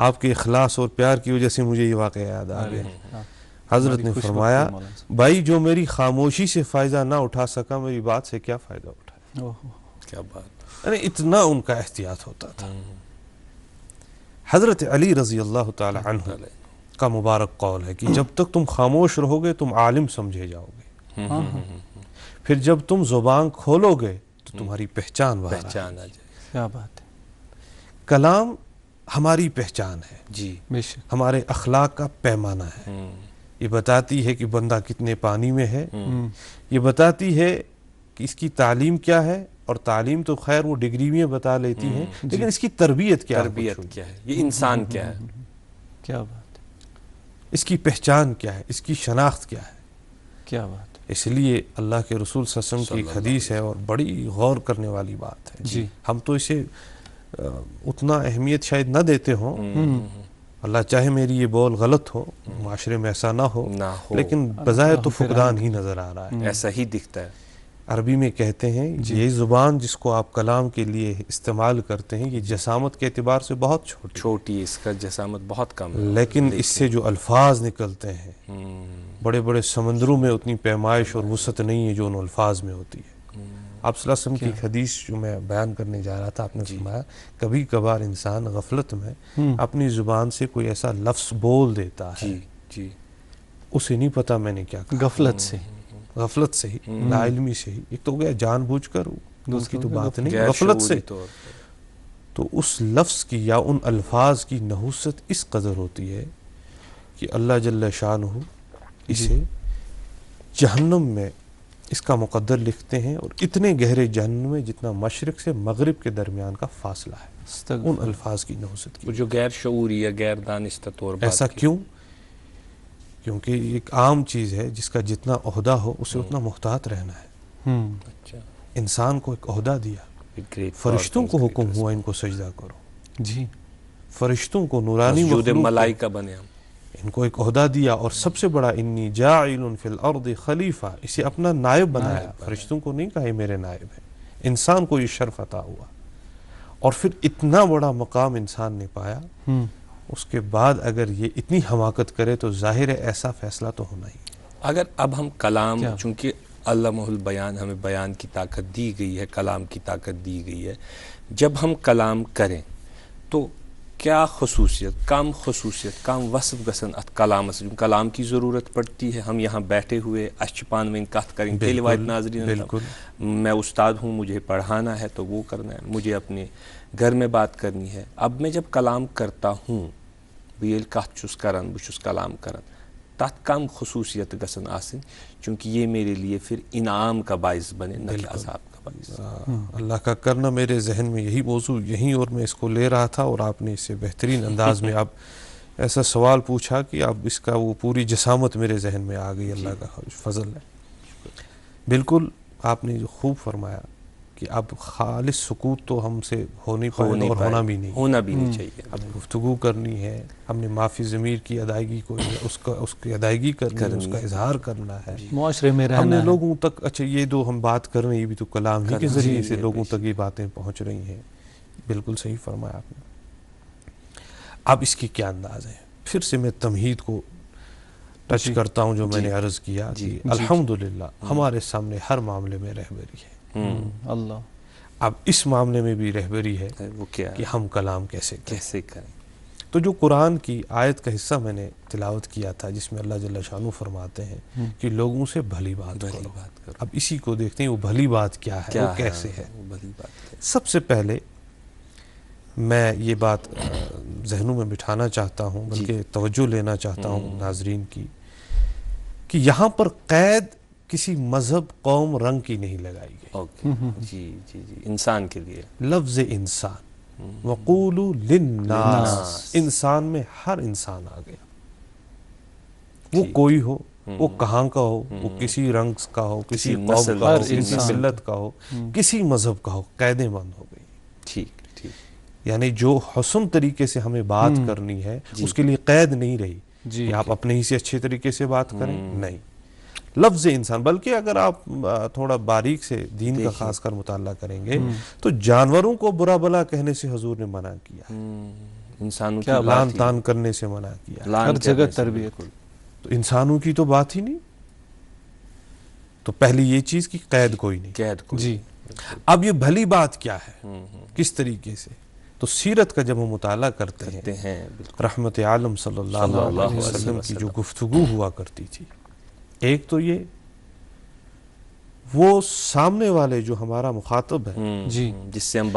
آپ کے اخلاص اور پیار کی وجہ سے مجھے یہ واقعہ یاد آ گیا. حضرت نے فرمایا، بھائی جو میری خاموشی سے فائدہ نہ اٹھا سکا، میری بات سے کیا فائدہ اٹھائے. کیا بات. یعنی اتنا ان کا احتیاط ہوتا تھا. حضرت علی رضی اللہ تعالی عنہ کا مبارک قول ہے کہ جب تک تم خاموش رہو گے تم عالم سمجھے جاؤ گے، پھر جب تم زبان کھولو گے تو تمہاری پہچان باہر آ جائے. کیا بات ہے. کلام ہماری پہچان ہے، جی ہمارے اخلاق کا پیمانہ ہے. یہ بتاتی ہے کہ بندہ کتنے پانی میں ہے، یہ بتاتی ہے کہ اس کی تعلیم کیا ہے، اور تعلیم تو خیر وہ ڈگری میں بتا لیتی ہیں، لیکن اس کی تربیت کیا ہے، یہ انسان کیا ہے. کیا بات. اس کی پہچان کیا ہے، اس کی شناخت کیا ہے. کیا بات. اس لیے اللہ کے رسول صلی اللہ علیہ وسلم کی ایک حدیث ہے اور بڑی غور کرنے والی بات ہے. ہم تو اسے اتنا اہمیت شاید نہ دیتے ہوں، اللہ چاہے میری یہ بول غلط ہو، معاشرے میں ایسا نہ ہو، لیکن بظاہر تو فقدان ہی نظر آ رہا ہے. ایسا ہی دکھتا ہے. عربی میں کہتے ہیں یہ زبان جس کو آپ کلام کے لیے استعمال کرتے ہیں، یہ جسامت کے اعتبار سے بہت چھوٹی ہے، اس کا جسامت بہت کم ہے، لیکن اس سے جو الفاظ نکلتے ہیں، بڑے بڑے سمندروں میں اتنی پیمائش اور وسعت نہیں ہے جو ان الفاظ میں ہوتی ہے. آپ صلی اللہ علیہ وسلم کی ایک حدیث جو میں بیان کرنے جا رہا تھا، آپ نے فرمایا کبھی کبھار انسان غفلت میں اپنی زبان سے کوئی ایسا لفظ بول دیتا ہے، اسے نہیں پتا میں نے کیا کہا. غفلت سے ہی، لا علمی سے ہی. ایک تو ہو گیا جان بوجھ کر، دوسری تو بات نہیں، غفلت سے. تو اس لفظ کی یا ان الفاظ کی نحوست اس قدر ہوتی ہے کہ اللہ جل شانہ اسے جہنم میں اس کا مقدر لکھتے ہیں، اور اتنے گہرے جہنم میں جتنا مشرق سے مغرب کے درمیان کا فاصلہ ہے ان الفاظ کی نحوست کی. جو غیر شعوری یا غیر دانستہ طور پر. ایسا کیوں؟ کیونکہ ایک عام چیز ہے جس کا جتنا عہدہ ہو اسے اتنا محتاط رہنا ہے. انسان کو ایک عہدہ دیا، فرشتوں کو حکم ہوا ان کو سجدہ کرو. فرشتوں کو نورانی ملائکہ بنے، ان کو ایک عہدہ دیا، اور سب سے بڑا انی جاعل فی الارض خلیفہ، اسے اپنا نائب بنایا. فرشتوں کو نہیں کہا یہ میرے نائب ہے، انسان کو یہ شرف عطا ہوا. اور پھر اتنا بڑا مقام انسان نے پایا، اس کے بعد اگر یہ اتنی حماقت کرے تو ظاہر ہے ایسا فیصلہ تو ہونا ہی. اگر اب ہم کلام، چونکہ علمہ البیان، ہمیں بیان کی طاقت دی گئی ہے، کلام کی طاقت دی گئی ہے، جب ہم کلام کریں تو کیا خصوصیت، کم وصف گژھن ات کلامس، کلام کی ضرورت پڑتی ہے. ہم یہاں بیٹھے ہوئے اچھ پانوین کت کریں، تیل وائد ناظرین، میں استاد ہوں، مجھے پڑھانا ہے تو وہ کرنا ہے، مجھے اپنے گھر میں بات کرنی ہے. اب میں جب کلام کرتا ہوں، بہ کت چھس کران، بہ چھس کلام کران، تت کم خصوصیت گژھن آسن، چونکہ یہ میرے لیے پھر انعام کا باعث بنے، نہ کہ عذاب کا باعث. اللہ کا کرنا میرے ذہن میں یہی موضوع اور میں اس کو لے رہا تھا، اور آپ نے اس سے بہترین انداز میں آپ ایسا سوال پوچھا کہ اب اس کا وہ پوری جسامت میرے ذہن میں آ گئی. اللہ کا فضل ہے. بالکل آپ نے جو خوب فرمایا کہ اب خالص سکوت تو ہم سے ہو نہیں پائے اور ہونا بھی نہیں چاہیے. اب گفتگو کرنی ہے، ہم نے معافی ضمیر کی ادائیگی کو اس کی ادائیگی کرنی ہے، اس کا اظہار کرنا ہے، معاشرے میں رہنا ہے. ہم نے لوگوں تک، اچھا یہ جو ہم بات کر رہے ہیں یہ بھی تو کلام ہی کے ذریعے سے لوگوں تک یہ باتیں پہنچ رہی ہیں. بالکل صحیح فرمایا آپ نے. اب اس کی کیا انداز ہے؟ پھر سے میں تمہید کو ٹچ کرتا ہوں جو میں نے عرض کیا کہ الحمدللہ ہمارے سامنے ہر معاملے میں رہبری ہے. اللہ. اب اس معاملے میں بھی رہبری ہے وہ کیا کہ ہم کلام کیسے کریں. تو جو قرآن کی آیت کا حصہ میں نے تلاوت کیا تھا جس میں اللہ جل شانہ فرماتے ہیں کہ لوگوں سے بھلی بات کرو. اب اسی کو دیکھتے ہیں وہ بھلی بات کیا ہے, وہ کیسے ہے. سب سے پہلے میں یہ بات ذہنوں میں بٹھانا چاہتا ہوں, بلکہ توجہ لینا چاہتا ہوں ناظرین کی, کہ یہاں پر قید کسی مذہب, قوم, رنگ کی نہیں لگائی گئی. جی جی جی, انسان کے لیے لفظ انسان, وقولوا للناس, انسان میں ہر انسان آ گیا, وہ کوئی ہو, وہ کہاں کا ہو, وہ کسی رنگ کا ہو, کسی قوم کا ہو, کسی ملت کا ہو, کسی مذہب کا ہو, قیدیں بند ہو گئی. ٹھیک ٹھیک. یعنی جو حسن طریقے سے ہمیں بات کرنی ہے اس کے لیے قید نہیں رہی کہ آپ اپنے ہی سے اچھے طریقے سے بات کریں, نہیں. لفظ انسان, بلکہ اگر آپ تھوڑا باریک سے دین کا خاص کر مطالعہ کریں گے تو جانوروں کو برا بلا کہنے سے حضور نے منع کیا, انسانوں کی لان تان کرنے سے منع کیا, ہر جگہ تربیت. تو انسانوں کی تو بات ہی نہیں. تو پہلی یہ چیز کی قید کوئی نہیں. جی. اب یہ بھلی بات کیا ہے, کس طریقے سے, تو سیرت کا جب ہم مطالعہ کرتے ہیں رحمت عالم صلی اللہ علیہ وسلم کی جو گفتگو ہوا کرتی تھی, ایک تو یہ وہ سامنے والے جو ہمارا مخاطب ہے, جس سے ہم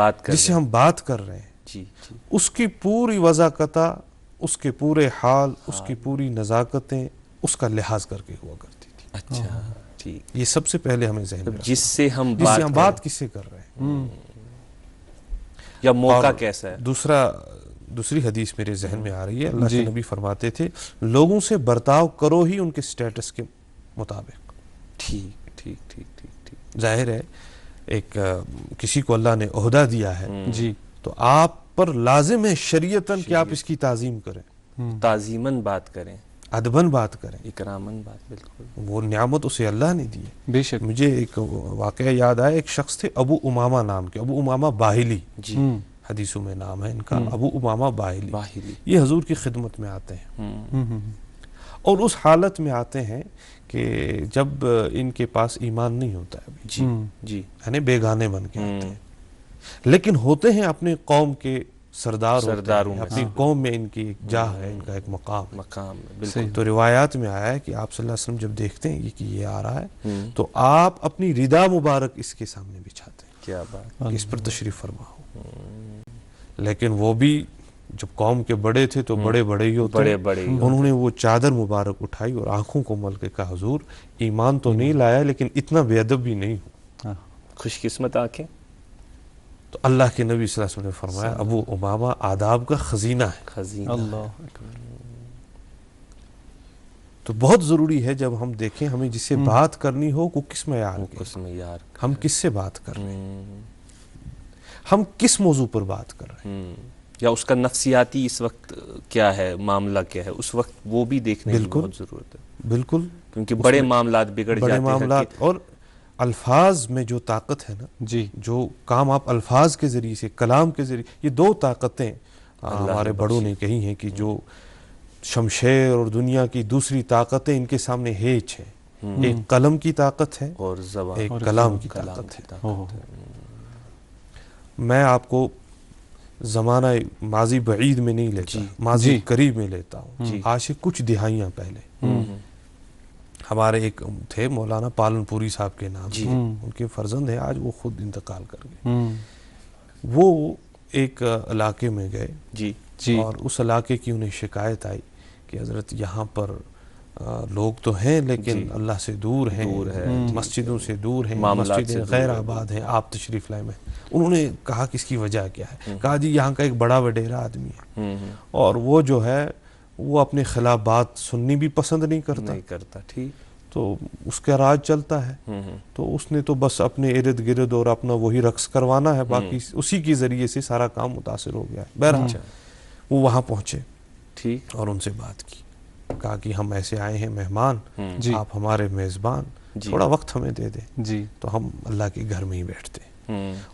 بات کر رہے ہیں, اس کی پوری وضاقتہ, اس کے پورے حال, اس کی پوری نزاکتیں اس کا لحاظ کر کے ہوا کرتی تھی. اچھا ٹھیک. یہ سب سے پہلے ہمیں ذہن میں جس سے ہم بات کس سے کر رہے ہیں, یا موقع کیسا ہے. دوسری حدیث میرے ذہن میں آ رہی ہے, اللہ کے نبی فرماتے تھے لوگوں سے برتاؤ کرو ہی ان کے سٹیٹس کے مطابق. ٹھیک ٹھیک ٹھیک ٹھیک. ظاہر ہے ایک کسی کو اللہ نے عہدہ دیا ہے جی, تو آپ پر لازم ہے شریعتاً کہ آپ اس کی تعظیم کریں, تعظیماً بات کریں, ادباً بات کریں, اکراماً بات. بالکل, وہ نعمت اسے اللہ نے دی ہے. بے شک. مجھے ایک واقعہ یاد آیا, ایک شخص تھے ابو امامہ نام کے, ابو امامہ باہلی, حدیثوں میں نام ہے ان کا, ابو امامہ باہلی. یہ حضور کی خدمت میں آتے ہیں اور اس حالت میں آتے ہیں کہ جب ان کے پاس ایمان نہیں ہوتا ہے ابھی, جی, یعنی بیگانے بن کے آتے ہیں, لیکن ہوتے ہیں اپنے قوم کے سرداروں میں, اپنی قوم میں ان کی ایک جاہ ہے, ان کا ایک مقام. بالکل. تو روایات میں آیا ہے کہ آپ صلی اللہ علیہ وسلم جب دیکھتے ہیں کہ یہ آ رہا ہے تو آپ اپنی ردا مبارک اس کے سامنے بچھاتے ہیں. کیا بات, اس پر تشریف فرما ہو. لیکن وہ بھی جب قوم کے بڑے تھے تو بڑے ہی ہوتے ہیں, انہوں نے وہ چادر مبارک اٹھائی اور آنکھوں کو مل کے کہا حضور ایمان تو نہیں لایا لیکن اتنا بے ادب بھی نہیں ہوں. خوش قسمت آنکھیں. تو اللہ کے نبی صلی اللہ علیہ وسلم نے فرمایا ابو امامہ آداب کا خزینہ ہے. اللہ. تو بہت ضروری ہے جب ہم دیکھیں ہمیں جس سے بات کرنی ہو وہ کس معیار کے, ہم کس سے بات کر رہے ہیں, ہم کس موضوع پر بات کر رہے ہیں, یا اس کا نفسیاتی اس وقت کیا ہے, معاملہ کیا ہے, اس وقت وہ بھی دیکھنے کی بہت ضرورت ہے. بالکل, کیونکہ بڑے معاملات بگڑ جاتے ہیں. بڑے معاملات اور الفاظ میں جو طاقت ہے نا, جی, جو کام آپ الفاظ کے ذریعے سے, کلام کے ذریعے, یہ دو طاقتیں ہمارے بڑوں نے کہی ہیں کہ جو شمشیر اور دنیا کی دوسری طاقتیں ان کے سامنے ہیچ ہے. ایک قلم کی طاقت ہے اور زبان, ایک کلام کی طاقت ہے. میں آپ کو زمانہ ماضی بعید میں نہیں لیتا, ماضی قریب میں لیتا ہوں. آج سے کچھ دہائیاں پہلے ہمارے ایک تھے مولانا پالن پوری صاحب کے نام, ان کے فرزند ہیں, آج وہ خود انتقال کر گئے. وہ ایک علاقے میں گئے اور اس علاقے کی انہیں شکایت آئی کہ حضرت یہاں پر لوگ تو ہیں لیکن اللہ سے دور ہیں, مسجدوں سے دور ہیں, مسجدیں غیر آباد ہیں, آپ تشریف لائے. میں انہوں نے کہا کہ اس کی وجہ کیا ہے, کہا جی یہاں کا ایک بڑا وڈیرا آدمی ہے اور وہ جو ہے وہ اپنے خلاف بات سننی بھی پسند نہیں کرتا. ٹھیک. تو اس کا راج چلتا ہے, تو اس نے تو بس اپنے ارد گرد اور اپنا وہی رقص کروانا ہے, باقی اسی کے ذریعے سے سارا کام متاثر ہو گیا ہے. بہرحال وہ وہاں پہنچے ٹھیک اور ان سے بات کی, کہا کہ ہم ایسے آئے ہیں مہمان, آپ ہمارے میزبان, تھوڑا وقت ہمیں دے دیں تو ہم اللہ کے گھر میں ہی بیٹھتے ہیں.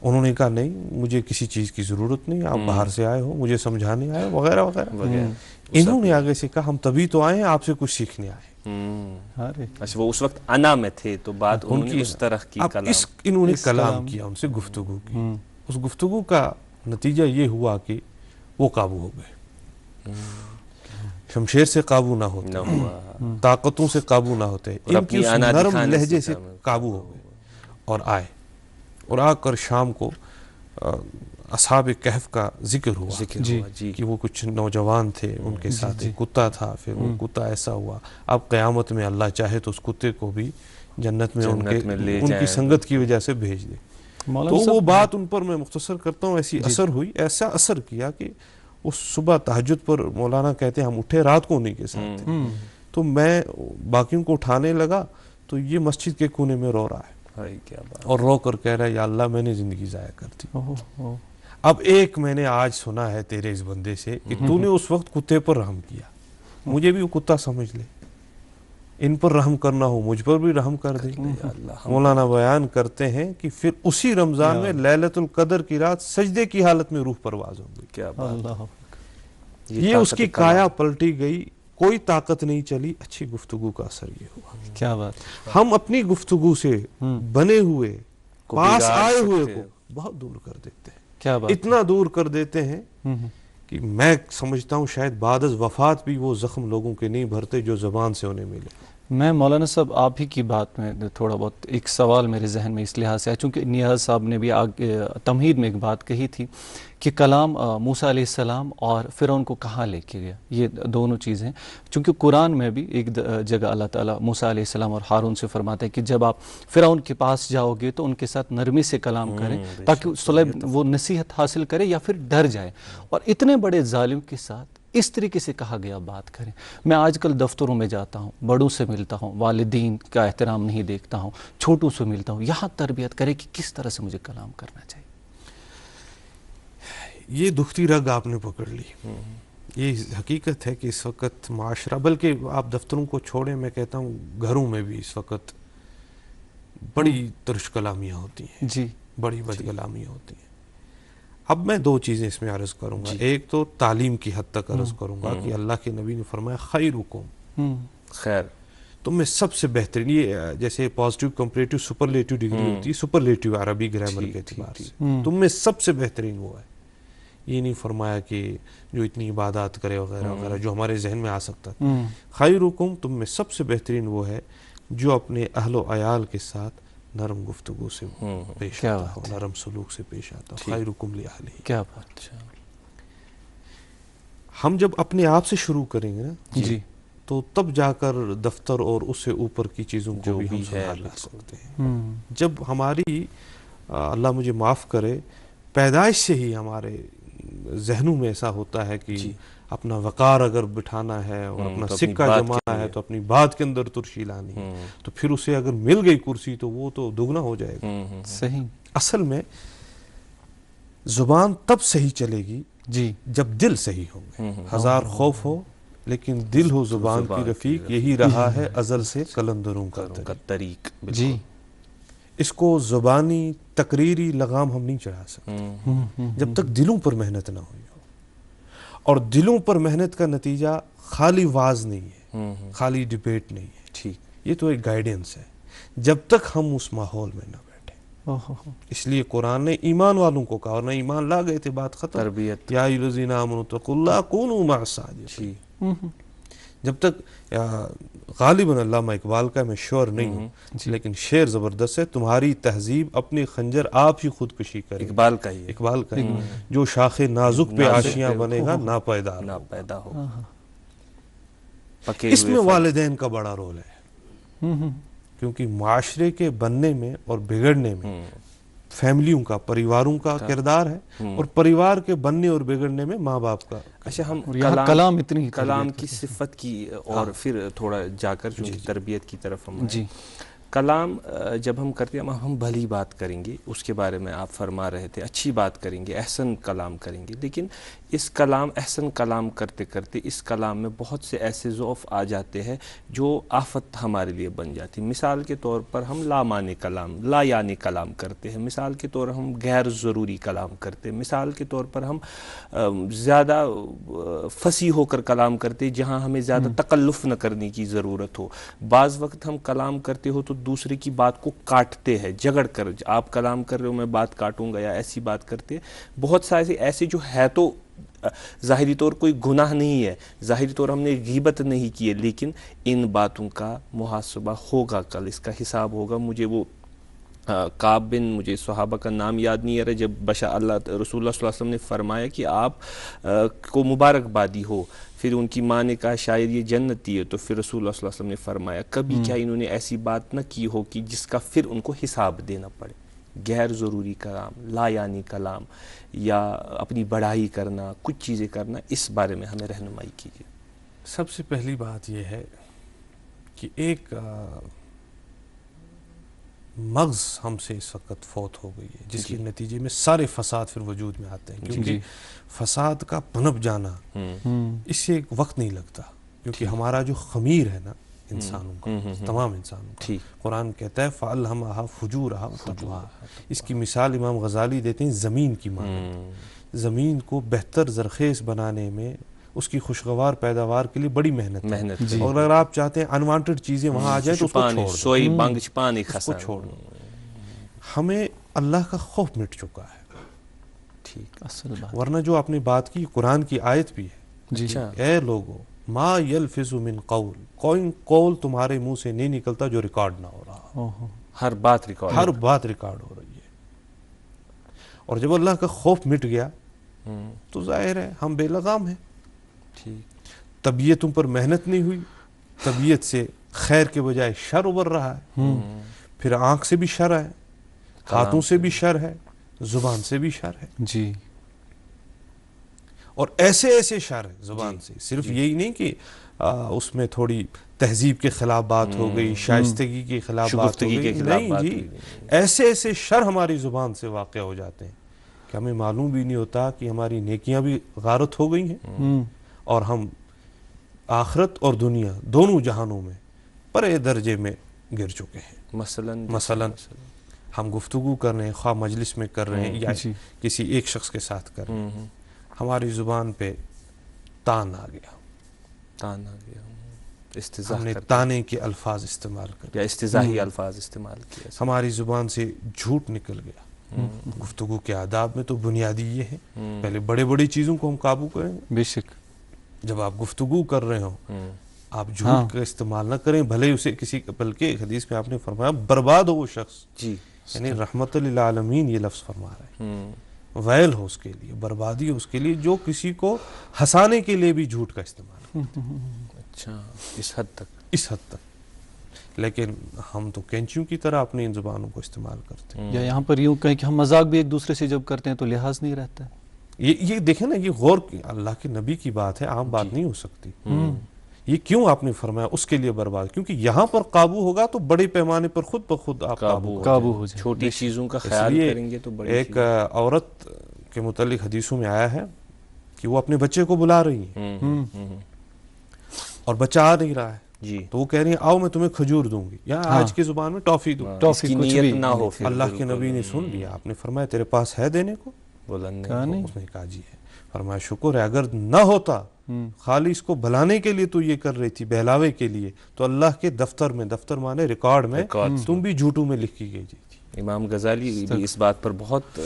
انہوں نے کہا نہیں مجھے کسی چیز کی ضرورت نہیں, آپ باہر سے آئے ہو, مجھے سمجھانے آئے وغیرہ وغیرہ. انہوں نے آگے سے کہا ہم تبھی تو آئے ہیں, آپ سے کچھ سیکھنے آئے. اچھا وہ اس وقت انا میں تھے تو بات انہوں نے اس طرح کی کلام انہوں نے کلام کیا، ان سے گفتگو کی. اس گفتگو کا نتیجہ یہ ہوا کہ وہ قابو ہو گئے. شمشیر سے قابو نہ ہوتے، طاقتوں سے قابو نہ ہوتے، ان کی اس نرم لہجے سے قابو ہو گئے اور آئے. اور آ کر شام کو اصحاب کہف کا ذکر ہوا کہ وہ کچھ نوجوان تھے، ان کے ساتھ ایک کتا تھا، پھر وہ کتا ایسا ہوا. اب قیامت میں اللہ چاہے تو اس کتے کو بھی جنت میں ان کی سنگت کی وجہ سے بھیج دے. تو وہ بات ان پر میں مختصر کرتا ہوں، ایسی اثر ہوئی، ایسا اثر کیا کہ اس صبح تہجد پر مولانا کہتے ہیں ہم اٹھے رات کو انہیں کے ساتھ تھے، تو میں باقیوں کو اٹھانے لگا تو یہ مسجد کے کونے میں رو رہا ہے اور رو کر کہہ رہا ہے یا اللہ میں نے زندگی ضائع کر دی. اب ایک میں نے آج سنا ہے تیرے اس بندے سے کہ تو نے اس وقت کتے پر رحم کیا، مجھے بھی وہ کتا سمجھ لے، ان پر رحم کرنا ہو مجھ پر بھی رحم کر دے. مولانا بیان کرتے ہیں کہ پھر اسی رمضان میں لیلۃ القدر کی رات سجدے کی حالت میں روح پرواز ہو گئی. کیا بات، یہ اس کی کایا پلٹی گئی، کوئی طاقت نہیں چلی، اچھی گفتگو کا اثر یہ ہوا. کیا بات. ہم اپنی گفتگو سے بنے ہوئے پاس آئے ہوئے کو بہت دور کر دیتے ہیں. کیا بات. اتنا دور کر دیتے ہیں کہ میں سمجھتا ہوں شاید بعد از وفات بھی وہ زخم لوگوں کے نہیں بھرتے جو زبان سے انہیں ملے. میں مولانا صاحب آپ ہی کی بات میں تھوڑا بہت ایک سوال میرے ذہن میں اس لحاظ سے ہے، چونکہ نیاز صاحب نے بھی تمہید میں ایک بات کہی تھی کہ کلام موسیٰ علیہ السلام اور فرعون کو کہاں لے کے گیا، یہ دونوں چیزیں. چونکہ قرآن میں بھی ایک جگہ اللہ تعالیٰ موسیٰ علیہ السلام اور ہارون سے فرماتا ہے کہ جب آپ فرعون کے پاس جاؤ گے تو ان کے ساتھ نرمی سے کلام کریں تاکہ صلیب وہ نصیحت حاصل کرے یا پھر ڈر جائے. اور اتنے بڑے ظالم کے ساتھ اس طریقے سے کہا گیا بات کریں. میں آج کل دفتروں میں جاتا ہوں، بڑوں سے ملتا ہوں، والدین کا احترام نہیں دیکھتا ہوں، چھوٹوں سے ملتا ہوں، یہاں تربیت کرے کہ کس طرح سے مجھے کلام کرنا چاہیے. یہ دکھتی رگ آپ نے پکڑ لی. یہ حقیقت ہے کہ اس وقت معاشرہ، بلکہ آپ دفتروں کو چھوڑیں، میں کہتا ہوں گھروں میں بھی اس وقت بڑی ترش کلامیاں ہوتی ہیں، جی بڑی بد کلامیاں ہوتی ہیں. اب میں دو چیزیں اس میں عرض کروں گا. ایک تو تعلیم کی حد تک عرض کروں گا کہ اللہ کے نبی نے فرمایا خیرکم، خیر تم میں سب سے بہترین. یہ جیسے پازیٹیو کمپریٹیو سپرلیٹیو ڈگری ہوتی ہے، سپرلیٹیو عربی گرامر کے اعتبار سے، تم میں سب سے بہترین وہ ہے. یہ نہیں فرمایا کہ جو اتنی عبادات کرے وغیرہ وغیرہ جو ہمارے ذہن میں آ سکتا تھا. خیرکم، تم میں سب سے بہترین وہ ہے جو اپنے اہل و عیال کے ساتھ نرم گفتگو سے پیش آتا ہو، نرم سلوک سے پیش آتا ہو. خیرکم لأہلہ. کیا بات. ہم جب اپنے آپ سے شروع کریں گے نا جی تو تب جا کر دفتر اور اس سے اوپر کی چیزوں کو بھی ہم سنبھال لا سکتے ہیں. جب ہماری اللہ مجھے معاف کرے پیدائش سے ہی ہمارے ذہنوں میں ایسا ہوتا ہے کہ اپنا وقار اگر بٹھانا ہے اور اپنا سکہ جمانا ہے تو اپنی بات کے اندر ترشی لانی ہے، تو پھر اسے اگر مل گئی کرسی تو وہ تو دگنا ہو جائے گا. صحیح. اصل میں زبان تب صحیح چلے گی جی جب دل صحیح ہوں گے. ہزار خوف ہو لیکن دل ہو زبان کی رفیق، یہی رہا ہے ازل سے قلندروں کا طریق. جی اس کو زبانی تقریری لگام ہم نہیں چڑھا سکتے جب تک دلوں پر محنت نہ ہوئی ہو. اور دلوں پر محنت کا نتیجہ خالی واز نہیں ہے، خالی ڈیبیٹ نہیں ہے. ٹھیک، یہ تو ایک گائیڈنس ہے جب تک ہم اس ماحول میں نہ بیٹھیں. اس لیے قرآن نے ایمان والوں کو کہا، اور نہ ایمان لا گئے تھے بات ختم. تربیت. یا ایھا الذین آمنوا اتقوا اللہ کونوا مع الصادقین. جب تک غالباً علامہ اقبال کا میں شور نہیں ہوں لیکن شعر زبردست ہے، تمہاری تہذیب اپنی خنجر آپ ہی خودکشی کرے. اقبال کا ہی، اقبال کا ہی. جو شاخ نازک پہ آشیاں بنے گا ناپائیدار ہو. اس میں والدین کا بڑا رول ہے، کیونکہ معاشرے کے بننے میں اور بگڑنے میں فیملیوں کا، پریواروں کا کردار ہے، اور پریوار کے بننے اور بگڑنے میں ماں باپ کا. اچھا، ہم کلام اتنی کلام کی صفت کی اور پھر تھوڑا جا کر تربیت کی طرف ہم جی کلام جب ہم کرتے ہیں ہم بھلی بات کریں گے، اس کے بارے میں آپ فرما رہے تھے، اچھی بات کریں گے، احسن کلام کریں گے، لیکن اس کلام احسن کلام کرتے کرتے اس کلام میں بہت سے ایسے ضعف آ جاتے ہیں جو آفت ہمارے لیے بن جاتی. مثال کے طور پر ہم لامعنی کلام، لا یعنی کلام کرتے ہیں. مثال کے طور ہم غیر ضروری کلام کرتے ہیں. مثال کے طور پر ہم زیادہ فصیح ہو کر کلام کرتے ہیں جہاں ہمیں زیادہ تکلف نہ کرنے کی ضرورت ہو. بعض وقت ہم کلام کرتے ہو تو دوسرے کی بات کو کاٹتے ہیں جگڑ کر. آپ کلام کر رہے ہو میں بات کاٹوں گا یا ایسی بات کرتے. بہت سارے ایسے جو ہے تو ظاہری طور کوئی گناہ نہیں ہے، ظاہری طور ہم نے غیبت نہیں کی ہے، لیکن ان باتوں کا محاسبہ ہوگا، کل اس کا حساب ہوگا. مجھے وہ کعب بن، مجھے صحابہ کا نام یاد نہیں آ رہا، جب رسول اللہ صلی اللہ علیہ وسلم نے فرمایا کہ آپ کو مبارکبادی ہو، پھر ان کی ماں نے کہا شاید یہ جنتی ہے، تو پھر رسول اللہ صلی اللہ علیہ وسلم نے فرمایا کبھی کیا انہوں نے ایسی بات نہ کی ہو کہ جس کا پھر ان کو حساب دینا پڑے. غیر ضروری کلام، لا یعنی کلام یا اپنی بڑائی کرنا، کچھ چیزیں کرنا، اس بارے میں ہمیں رہنمائی کیجیے. سب سے پہلی بات یہ ہے کہ ایک مغز ہم سے اس وقت فوت ہو گئی ہے، جس کے نتیجے میں سارے فساد پھر وجود میں آتے ہیں. کیونکہ فساد کا پنپ جانا اس سے ایک وقت نہیں لگتا، کیونکہ ہمارا جو خمیر ہے نا انسانوں کا، تمام انسانوں کا، قرآن کہتا ہے فَأَلْهَمَهَا فُجُورَهَا وَتَقْوَاهَا. اس کی مثال امام غزالی دیتے ہیں زمین کی مانند. زمین کو بہتر زرخیز بنانے میں اس کی خوشگوار پیداوار کے لیے بڑی محنت ہے. اور اگر آپ چاہتے ہیں انوانٹڈ چیزیں وہاں آ جائیں تو اس کو چھوڑ سوئی بانگ چھپانے اس کو چھوڑ دو. ہمیں اللہ کا خوف مٹ چکا ہے. ٹھیک، ورنہ جو آپ نے بات کی قرآن کی آیت بھی ہے، اے لوگو ما یلفظ من قول، کوئی قول تمہارے منہ سے نہیں نکلتا جو ریکارڈ نہ ہو رہا. ہر بات ریکارڈ ہو رہی ہے. اور جب اللہ کا خوف مٹ گیا تو ظاہر ہے ہم بے لگام ہیں. طبیعت تم پر محنت نہیں ہوئی، طبیعت سے خیر کے بجائے شر ابھر رہا ہے. پھر آنکھ سے بھی شر ہے، ہاتھوں سے بھی شر ہے، زبان سے بھی شر ہے. جی، اور ایسے ایسے شر ہے زبان سے. صرف یہی نہیں کہ اس میں تھوڑی تہذیب کے خلاف بات ہو گئی، شائستگی کے خلاف بات ہو گئی، نہیں جی، ایسے ایسے شر ہماری زبان سے واقع ہو جاتے ہیں کہ ہمیں معلوم بھی نہیں ہوتا کہ ہماری نیکیاں بھی غارت ہو گئی ہیں اور ہم آخرت اور دنیا دونوں جہانوں میں پرے درجے میں گر چکے ہیں. مثلا ہم گفتگو کر رہے ہیں، خواہ مجلس میں کر رہے ہیں یا کسی ایک شخص کے ساتھ کر رہے ہیں، ہماری زبان پہ تان آ گیا، ہم نے تانے کے الفاظ استعمال کر یا استزاحی الفاظ استعمال کیا، ہماری زبان سے جھوٹ نکل گیا. گفتگو کے آداب میں تو بنیادی یہ ہے، پہلے بڑے بڑی چیزوں کو ہم قابو کریں. بے شک جب آپ گفتگو کر رہے ہو آپ جھوٹ کا استعمال نہ کریں، بھلے اسے کسی، بلکہ حدیث میں آپ نے فرمایا برباد ہو وہ شخص، یعنی رحمت للعالمین یہ لفظ فرما رہے ہیں، ویل ہو اس کے لیے، بربادی ہو اس کے لیے جو کسی کو ہنسانے کے لیے بھی جھوٹ کا استعمال کرتے ہیں. اچھا، اس حد تک. لیکن ہم تو کینچیوں کی طرح اپنی ان زبانوں کو استعمال کرتے ہیں. یا یہاں پر یوں کہیں کہ ہم مذاق بھی ایک دوسرے سے جب کرتے ہیں تو لحاظ نہیں رہتا ہے. یہ دیکھیں نا، یہ غور اللہ کے نبی کی بات ہے، عام بات نہیں ہو سکتی. یہ کیوں آپ نے فرمایا اس کے لیے برباد؟ کیونکہ یہاں پر قابو ہوگا تو بڑے پیمانے پر خود بخود آپ قابو ہو جائے. چھوٹی چیزوں کا خیال کریں گے تو بڑی. ایک عورت کے متعلق حدیثوں میں آیا ہے کہ وہ اپنے بچے کو بلا رہی ہیں اور بچہ آ نہیں رہا ہے، تو وہ کہہ رہی ہیں آؤ میں تمہیں کھجور دوں گی، یا آج کی زبان میں ٹافی دوں. ٹافی نیت نہ ہو. اللہ کے نبی نے سن لیا، آپ نے فرمایا تیرے پاس ہے دینے کو؟ اس نے کہا جی ہے. فرمایا شکر ہے، اگر نہ ہوتا خالی اس کو بلانے کے لیے تو یہ کر رہی تھی، بہلاوے کے لیے، تو اللہ کے دفتر میں، دفتر مانے ریکارڈ میں تم بھی جھوٹوں میں لکھی گئی تھی. امام غزالی بھی اس بات پر بہت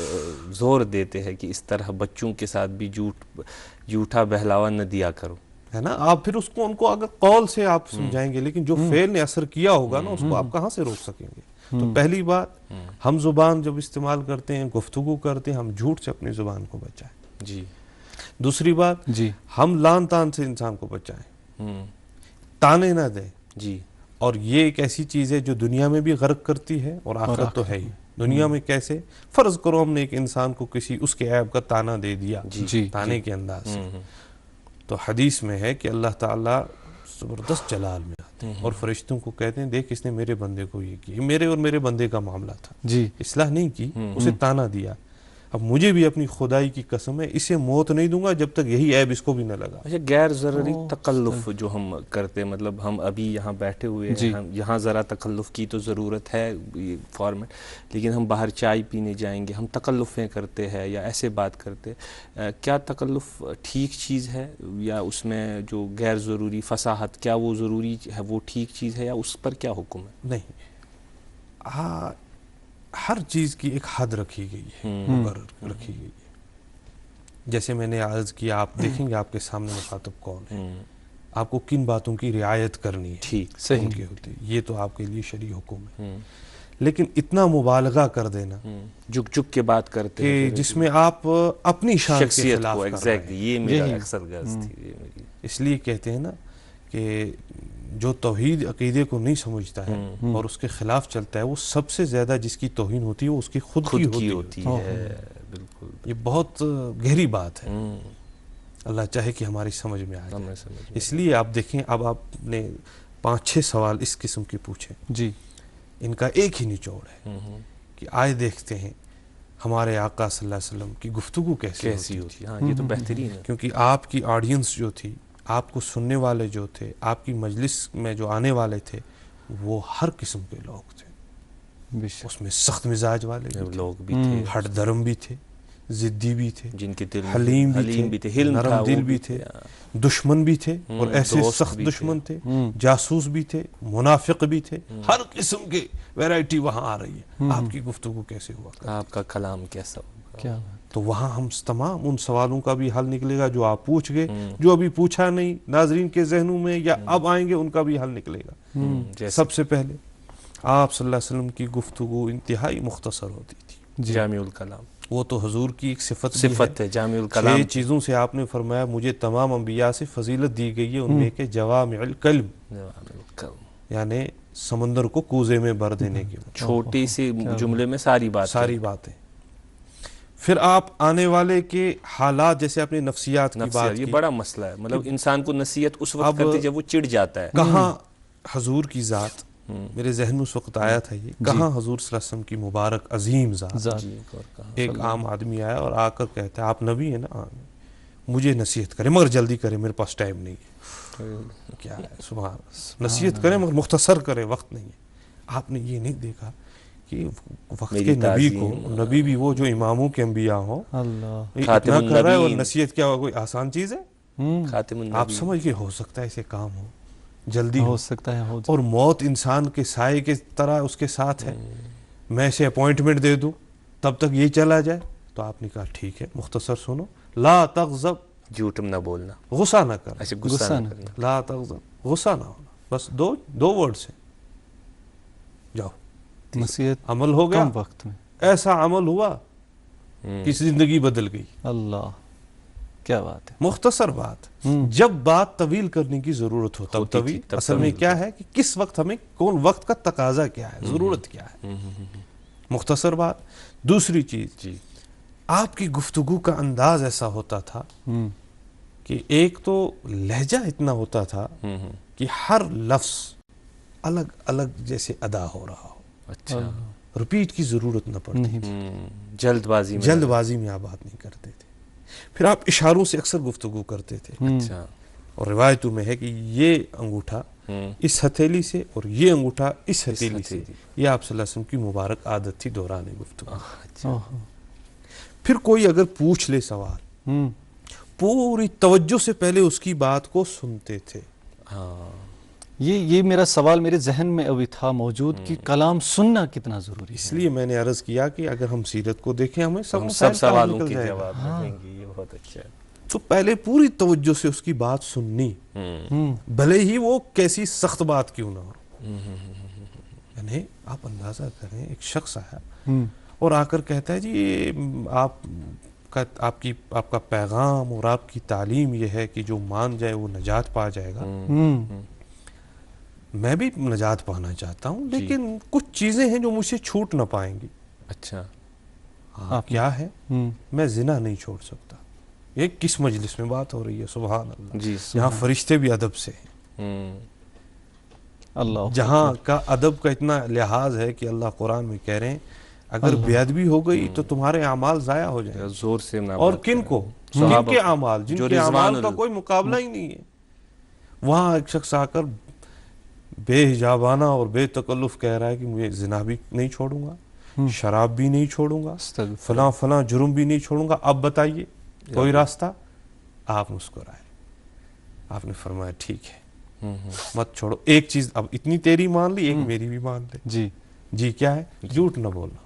زور دیتے ہیں کہ اس طرح بچوں کے ساتھ بھی جھوٹا بہلاوا نہ دیا کرو، ہے نا. آپ پھر اس کو ان کو اگر قول سے آپ سمجھائیں گے، لیکن جو فعل نے اثر کیا ہوگا نا، اس کو آپ کہاں سے روک سکیں گے. تو پہلی بات، ہم زبان جب استعمال کرتے ہیں، گفتگو کرتے ہیں، ہم جھوٹ سے اپنی زبان کو بچائیں. جی. دوسری بات، ہم لان تان سے انسان کو بچائیں، تانے نہ دیں. جی. اور یہ ایک ایسی چیز ہے جو دنیا میں بھی غرق کرتی ہے اور آخرت تو ہے ہی. دنیا میں کیسے؟ فرض کرو ہم نے ایک انسان کو کسی اس کے عیب کا تانا دے دیا، تانے کے انداز سے، تو حدیث میں ہے کہ اللہ تعالیٰ زبردست جلال میں آتا ہیں اور فرشتوں کو کہتے ہیں دیکھ اس نے میرے بندے کو یہ کیا، میرے اور میرے بندے کا معاملہ تھا، جی اصلاح نہیں کی، اسے تانا دیا. اب مجھے بھی اپنی خدائی کی قسم ہے اسے موت نہیں دوں گا جب تک یہی عیب اس کو بھی نہ لگا. اچھا، غیر ضروری تکلف جو ہم کرتے، مطلب ہم ابھی یہاں بیٹھے ہوئے ہیں، ہم یہاں ذرا تکلف کی تو ضرورت ہے یہ فارمیٹ، لیکن ہم باہر چائے پینے جائیں گے، ہم تکلفیں کرتے ہیں یا ایسے بات کرتے. کیا تکلف ٹھیک چیز ہے یا اس میں جو غیر ضروری فصاحت، کیا وہ ضروری ہے، وہ ٹھیک چیز ہے یا اس پر کیا حکم ہے؟ نہیں، ہر چیز کی ایک حد رکھی گئی ہے، مقرر رکھی گئی ہے. جیسے میں نے عرض کیا، آپ دیکھیں گے آپ کے سامنے مخاطب کون ہے، آپ کو کن باتوں کی رعایت کرنی ہے، ٹھیک صحیح کے ہوتے، یہ تو آپ کے لیے شرعی حکم ہے. لیکن اتنا مبالغہ کر دینا، جھک کے بات کرتے کہ جس میں آپ اپنی شان کے شخصیت خلاف کو، کر رہے ہیں. یہ میرا اکثر غرض تھی. اس لیے کہتے ہیں نا کہ جو توحید عقیدے کو نہیں سمجھتا ہے اور اس کے خلاف چلتا ہے، وہ سب سے زیادہ جس کی توہین ہوتی ہے وہ اس کی خود کی ہوتی ہے. بالکل، یہ بہت گہری بات ہے. اللہ چاہے کہ ہماری سمجھ میں آ جائے. اس لیے آپ دیکھیں، اب آپ نے 5-6 سوال اس قسم کے پوچھے، جی ان کا ایک ہی نچوڑ ہے کہ آئے دیکھتے ہیں ہمارے آقا صلی اللہ علیہ وسلم کی گفتگو کیسی ہوتی. ہاں، یہ تو بہترین ہے، کیونکہ آپ کی آڈینس جو تھی، آپ کو سننے والے جو تھے، آپ کی مجلس میں جو آنے والے تھے، وہ ہر قسم کے لوگ تھے. اس میں سخت مزاج والے لوگ بھی تھے، ہٹ درم بھی تھے، ضدی بھی تھے، جن کے دل حلیم بھی تھے، نرم دل بھی تھے، دشمن بھی تھے اور ایسے سخت دشمن تھے، جاسوس بھی تھے، منافق بھی تھے. ہر قسم کے ویرائٹی وہاں آ رہی ہے. آپ کی گفتگو کیسے ہوا، آپ کا کلام کیسا ہوگا، کیا تو وہاں ہم تمام ان سوالوں کا بھی حل نکلے گا جو آپ پوچھ گئے، جو ابھی پوچھا نہیں ناظرین کے ذہنوں میں یا اب آئیں گے، ان کا بھی حل نکلے گا. سب سے پہلے آپ صلی اللہ علیہ وسلم کی گفتگو انتہائی مختصر ہوتی تھی. جامع الکلام، وہ تو حضور کی ایک صفت ہے. جامع الکلام 6 چیزوں سے آپ نے فرمایا مجھے تمام انبیاء سے فضیلت دی گئی ہے، ان میں کہ جوامع الکلم، یعنی سمندر کو کوزے میں بھر دینے کی، چھوٹی سی جملے میں ساری باتیں. پھر آپ آنے والے کے حالات، جیسے اپنے نفسیات کی بات کی، یہ بڑا مسئلہ ہے. مطلب انسان کو نصیحت اس وقت کرتی جب وہ چڑ جاتا ہے. کہاں حضور کی ذات، میرے ذہن میں اس وقت آیا تھا یہ، کہاں حضور صلی اللہ علیہ وسلم کی مبارک عظیم ذات. ایک عام آدمی آیا اور آ کر کہتا ہے آپ نبی ہیں نا، مجھے نصیحت کریں مگر جلدی کریں، میرے پاس ٹائم نہیں ہے. کیا ہے، سبحان، نصیحت کریں مگر مختصر کریں، وقت نہیں ہے. آپ نے یہ نہیں دیکھا کہ وقت کے نبی کو، نبی بھی وہ جو اماموں کے انبیاء ہوں، اتنا کر رہا ہے، اور نصیحت کیا کوئی آسان چیز ہے؟ خاتم النبی. آپ سمجھ کے ہو سکتا ہے اسے کام ہو، جلدی ہو سکتا ہے، اور موت انسان کے سائے کے طرح اس کے ساتھ ہے. میں اسے اپوائنٹمنٹ دے دوں تب تک یہ چلا جائے. تو آپ نے کہا ٹھیک ہے، مختصر سنو، لا تغضب، جھوٹ نہ بولنا، غصہ نہ کرنا. غصہ نہ کرنا، لا تغضب، غصہ نہ ہونا. بس دو ورڈز ہیں. جاؤ، نصیحت عمل ہو گیا، کم وقت میں ایسا عمل ہوا کہ زندگی بدل گئی. اللہ، کیا بات ہے، مختصر بات. جب بات طویل کرنے کی ضرورت ہو تب طویل. اصل میں کیا ہے کہ کس وقت ہمیں، کون وقت کا تقاضا کیا ہے، ضرورت کیا ہے. مختصر بات. دوسری چیز، آپ کی گفتگو کا انداز ایسا ہوتا تھا کہ ایک تو لہجہ اتنا ہوتا تھا کہ ہر لفظ الگ الگ جیسے ادا ہو رہا ہو. اچھا، رپیٹ کی ضرورت نہ پڑتی، جلد بازی میں آپ بات نہیں کرتے تھے. پھر آپ اشاروں سے اکثر گفتگو کرتے تھے. اچھا، اور روایتوں میں ہے کہ یہ انگوٹھا اس ہتھیلی سے اور یہ انگوٹھا اس ہتھیلی سے، یہ آپ صلی اللہ علیہ وسلم کی مبارک عادت تھی دوران گفتگو. پھر کوئی اگر پوچھ لے سوال، پوری توجہ سے پہلے اس کی بات کو سنتے تھے. یہ میرا سوال میرے ذہن میں ابھی تھا موجود کہ کلام سننا کتنا ضروری ہے. اس لیے میں نے عرض کیا کہ اگر ہم سیرت کو دیکھیں ہمیں سب سوالوں کے جواب ملیں گے. یہ بہت اچھا ہے. تو پہلے پوری توجہ سے اس کی بات سننی، بھلے ہی وہ کیسی سخت بات کیوں نہ ہو. یعنی آپ اندازہ کریں، ایک شخص آیا اور آ کر کہتا ہے جی آپ کا پیغام اور آپ کی تعلیم یہ ہے کہ جو مان جائے وہ نجات پا جائے گا. میں بھی نجات پانا چاہتا ہوں، لیکن کچھ چیزیں ہیں جو مجھ سے چھوٹ نہ پائیں گی. اچھا، کیا ہے؟ میں زنا نہیں چھوڑ سکتا. یہ کس مجلس میں بات ہو رہی ہے؟ سبحان اللہ. یہاں فرشتے بھی ادب سے ہیں. اللہ جہاں کا ادب کا اتنا لحاظ ہے کہ اللہ قرآن میں کہہ رہے ہیں اگر بے ادبی ہو گئی تو تمہارے اعمال ضائع ہو جائیں گے. زور سے اور کن کو؟ کن کے اعمال؟ جن کے اعمال کا کوئی مقابلہ ہی نہیں ہے. وہاں ایک شخص آ کر بے حجابانہ اور بے تکلف کہہ رہا ہے کہ مجھے زنا بھی نہیں چھوڑوں گا، شراب بھی نہیں چھوڑوں گا، فلاں فلاں جرم بھی نہیں چھوڑوں گا، اب بتائیے کوئی راستہ؟ آپ مسکرائے. آپ نے فرمایا ٹھیک ہے مت چھوڑو، ایک چیز اب اتنی تیری مان لی، ایک میری بھی مان لے. جی کیا ہے؟ جھوٹ نہ بولنا.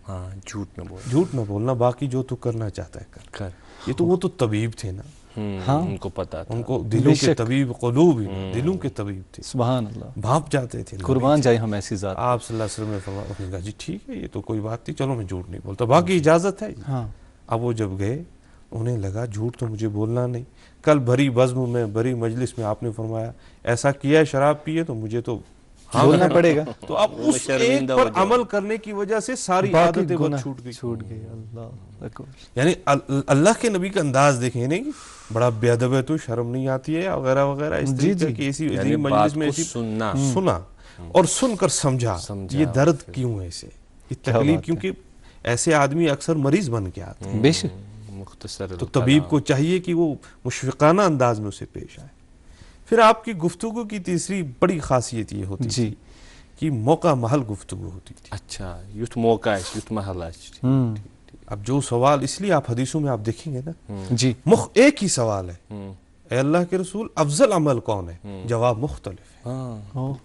ہاں جھوٹ نہ بولنا، جھوٹ نہ بولنا، باقی جو تو کرنا چاہتا ہے کر. یہ تو وہ تو طبیب تھے نا، ان کو پتا تھا، ان کو دلوں کے طبیب، قلوب ہی دلوں کے طبیب تھے. سبحان اللہ، بھانپ جاتے تھے. قربان جائے ہم ایسی ذات. آپ صلی اللہ علیہ وسلم نے فرمایا، انہوں نے کہا جی ٹھیک ہے یہ تو کوئی بات نہیں، چلو میں جھوٹ نہیں بولتا، باقی اجازت ہے. اب وہ جب گئے انہیں لگا جھوٹ تو مجھے بولنا نہیں. کل بھری بزم میں، بھری مجلس میں آپ نے فرمایا ایسا کیا ہے شراب پیے تو مجھے تو بولنا پڑے گا. تو اب اس ایک پر عمل کرنے کی وجہ سے ساری عادتیں بد چھوٹ گئی. اللہ اکبر. یعنی اللہ کے نبی کا انداز دیکھیں نہیں، بڑا بے ادب ہے تو شرم نہیں آتی ہے وغیرہ وغیرہ، اس طریقے کی ایسی مجلس میں ایسی سنا اور سن کر سمجھا یہ درد کیوں ہے، اسے یہ تکلیف، کیونکہ ایسے آدمی اکثر مریض بن کے آتے ہیں. بے شک. مختصر تو طبیب کو چاہیے کہ وہ مشفقانہ انداز میں اسے پیش آئے. پھر آپ کی گفتگو کی تیسری بڑی خاصیت یہ ہوتی تھی کہ موقع محل گفتگو ہوتی تھی. اچھا یوتھ موقع ہے، یوتھ محل ہے. اب جو سوال، اس لیے آپ حدیثوں میں آپ دیکھیں گے نا جی ایک ہی سوال ہے، اے اللہ کے رسول افضل عمل کون ہے؟ جواب مختلف ہے.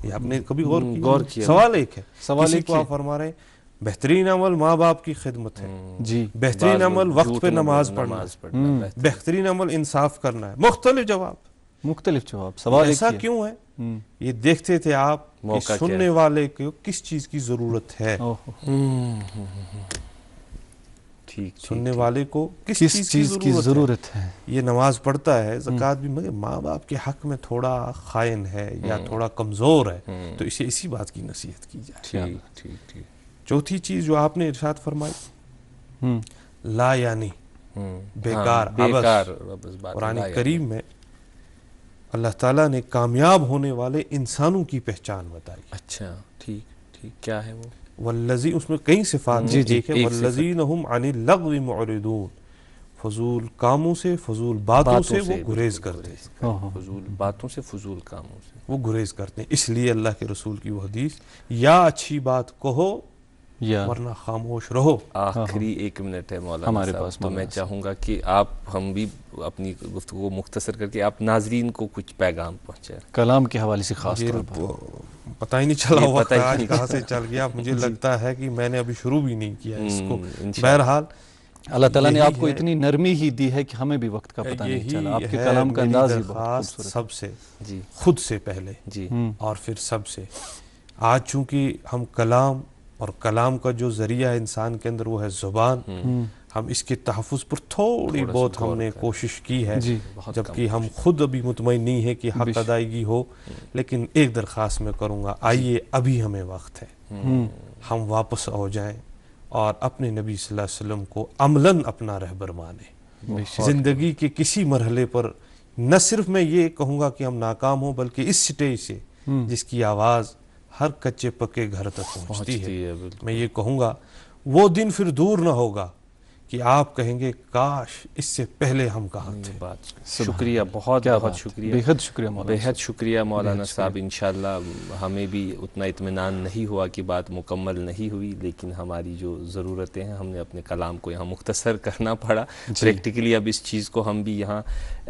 یہ آپ نے کبھی غور کیا؟ سوال ایک ہے، کسی کو آپ فرما رہے ہیں بہترین عمل ماں باپ کی خدمت ہے، جی بہترین عمل وقت پہ نماز پڑھنا، بہترین عمل انصاف کرنا ہے. مختلف جواب. سوال ایسا کیوں ہے؟ یہ دیکھتے تھے آپ کہ سننے والے کو کس چیز کی ضرورت ہے، سننے والے کو کس چیز کی ضرورت ہے. یہ نماز پڑھتا ہے، زکوٰۃ بھی، مگر ماں باپ کے حق میں تھوڑا خائن ہے یا تھوڑا کمزور ہے، تو اسے اسی بات کی نصیحت کی جائے. چوتھی چیز جو آپ نے ارشاد فرمائی، لا یعنی بیکار، عبث. قرآن کریم میں اللہ تعالیٰ نے کامیاب ہونے والے انسانوں کی پہچان بتائی. اچھا ٹھیک کیا ہے وہ؟ والذی، اس میں کئی صفات ہیں. ایک ہے والذین ہم عن اللغو معرضون، فضول کاموں سے، فضول باتوں سے وہ گریز کرتے ہیں. فضول باتوں سے، فضول کاموں سے وہ گریز کرتے ہیں. اس لیے اللہ کے رسول کی وہ حدیث، یا اچھی بات کہو ورنہ خاموش رہو. آخری 1 منٹ ہے مولانا ہمارے پاس، تو میں چاہوں گا کہ آپ، ہم بھی اپنی گفتگو کو مختصر کر کے آپ ناظرین کو کچھ پیغام پہنچائیں کلام کے حوالے سے. خاص طور پر پتہ ہی نہیں چلا وقت آج کہاں سے چل گیا. مجھے لگتا ہے کہ میں نے ابھی شروع بھی نہیں کیا اس کو. بہرحال اللہ تعالیٰ نے آپ کو اتنی نرمی ہی دی ہے کہ ہمیں بھی وقت کا پتہ نہیں چلا. آپ کے کلام کا انداز ہی بہت خوبصورت. سب سے خود سے پہلے اور پھر سب سے، آج چونکہ ہم کلام اور کلام کا جو ذریعہ ہے انسان کے اندر وہ ہے زبان، ہم اس کے تحفظ پر تھوڑی بہت ہم نے کوشش کی ہے، جبکہ ہم خود ابھی مطمئن نہیں ہے کہ حق ادائیگی ہو. لیکن ایک درخواست میں کروں گا، آئیے ابھی ہمیں وقت ہے، ہم واپس ہو جائیں اور اپنے نبی صلی اللہ علیہ وسلم کو عملاً اپنا رہبر مانیں. زندگی کے کسی مرحلے پر نہ صرف میں یہ کہوں گا کہ ہم ناکام ہوں، بلکہ اس سٹیج سے جس کی آواز ہر کچے پکے گھر تک پہنچتی ہے، میں یہ کہوں گا وہ دن پھر دور نہ ہوگا کہ آپ کہیں گے کاش اس سے پہلے ہم کہاں تھے. شکریہ، بہت بہت شکریہ، بہت شکریہ مولانا صاحب. انشاءاللہ ہمیں بھی اتنا اطمینان نہیں ہوا کہ بات مکمل نہیں ہوئی، لیکن ہماری جو ضرورتیں ہیں ہم نے اپنے کلام کو یہاں مختصر کرنا پڑا. پریکٹیکلی اب اس چیز کو ہم بھی یہاں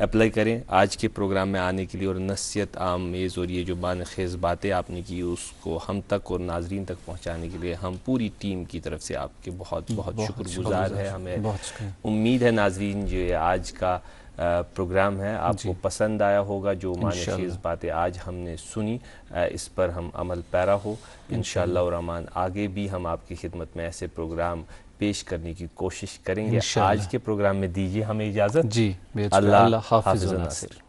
اپلائی کریں. آج کے پروگرام میں آنے کے لیے اور نصیحت آمیز اور یہ جو بان خیز باتیں آپ نے کی اس کو ہم تک اور ناظرین تک پہنچانے کے لیے ہم پوری ٹیم کی طرف سے آپ کے بہت بہت شکر گزار ہے. ہمیں امید ہے ناظرین جو آج کا پروگرام ہے آپ کو پسند آیا ہوگا. جو معنی خیز باتیں آج ہم نے سنی اس پر ہم عمل پیرا ہو انشاءاللہ الرحمن. آگے بھی ہم آپ کی خدمت میں ایسے پروگرام پیش کرنے کی کوشش کریں گے. آج کے پروگرام میں دیجیے ہمیں اجازت. جی اللہ حافظ و ناصر.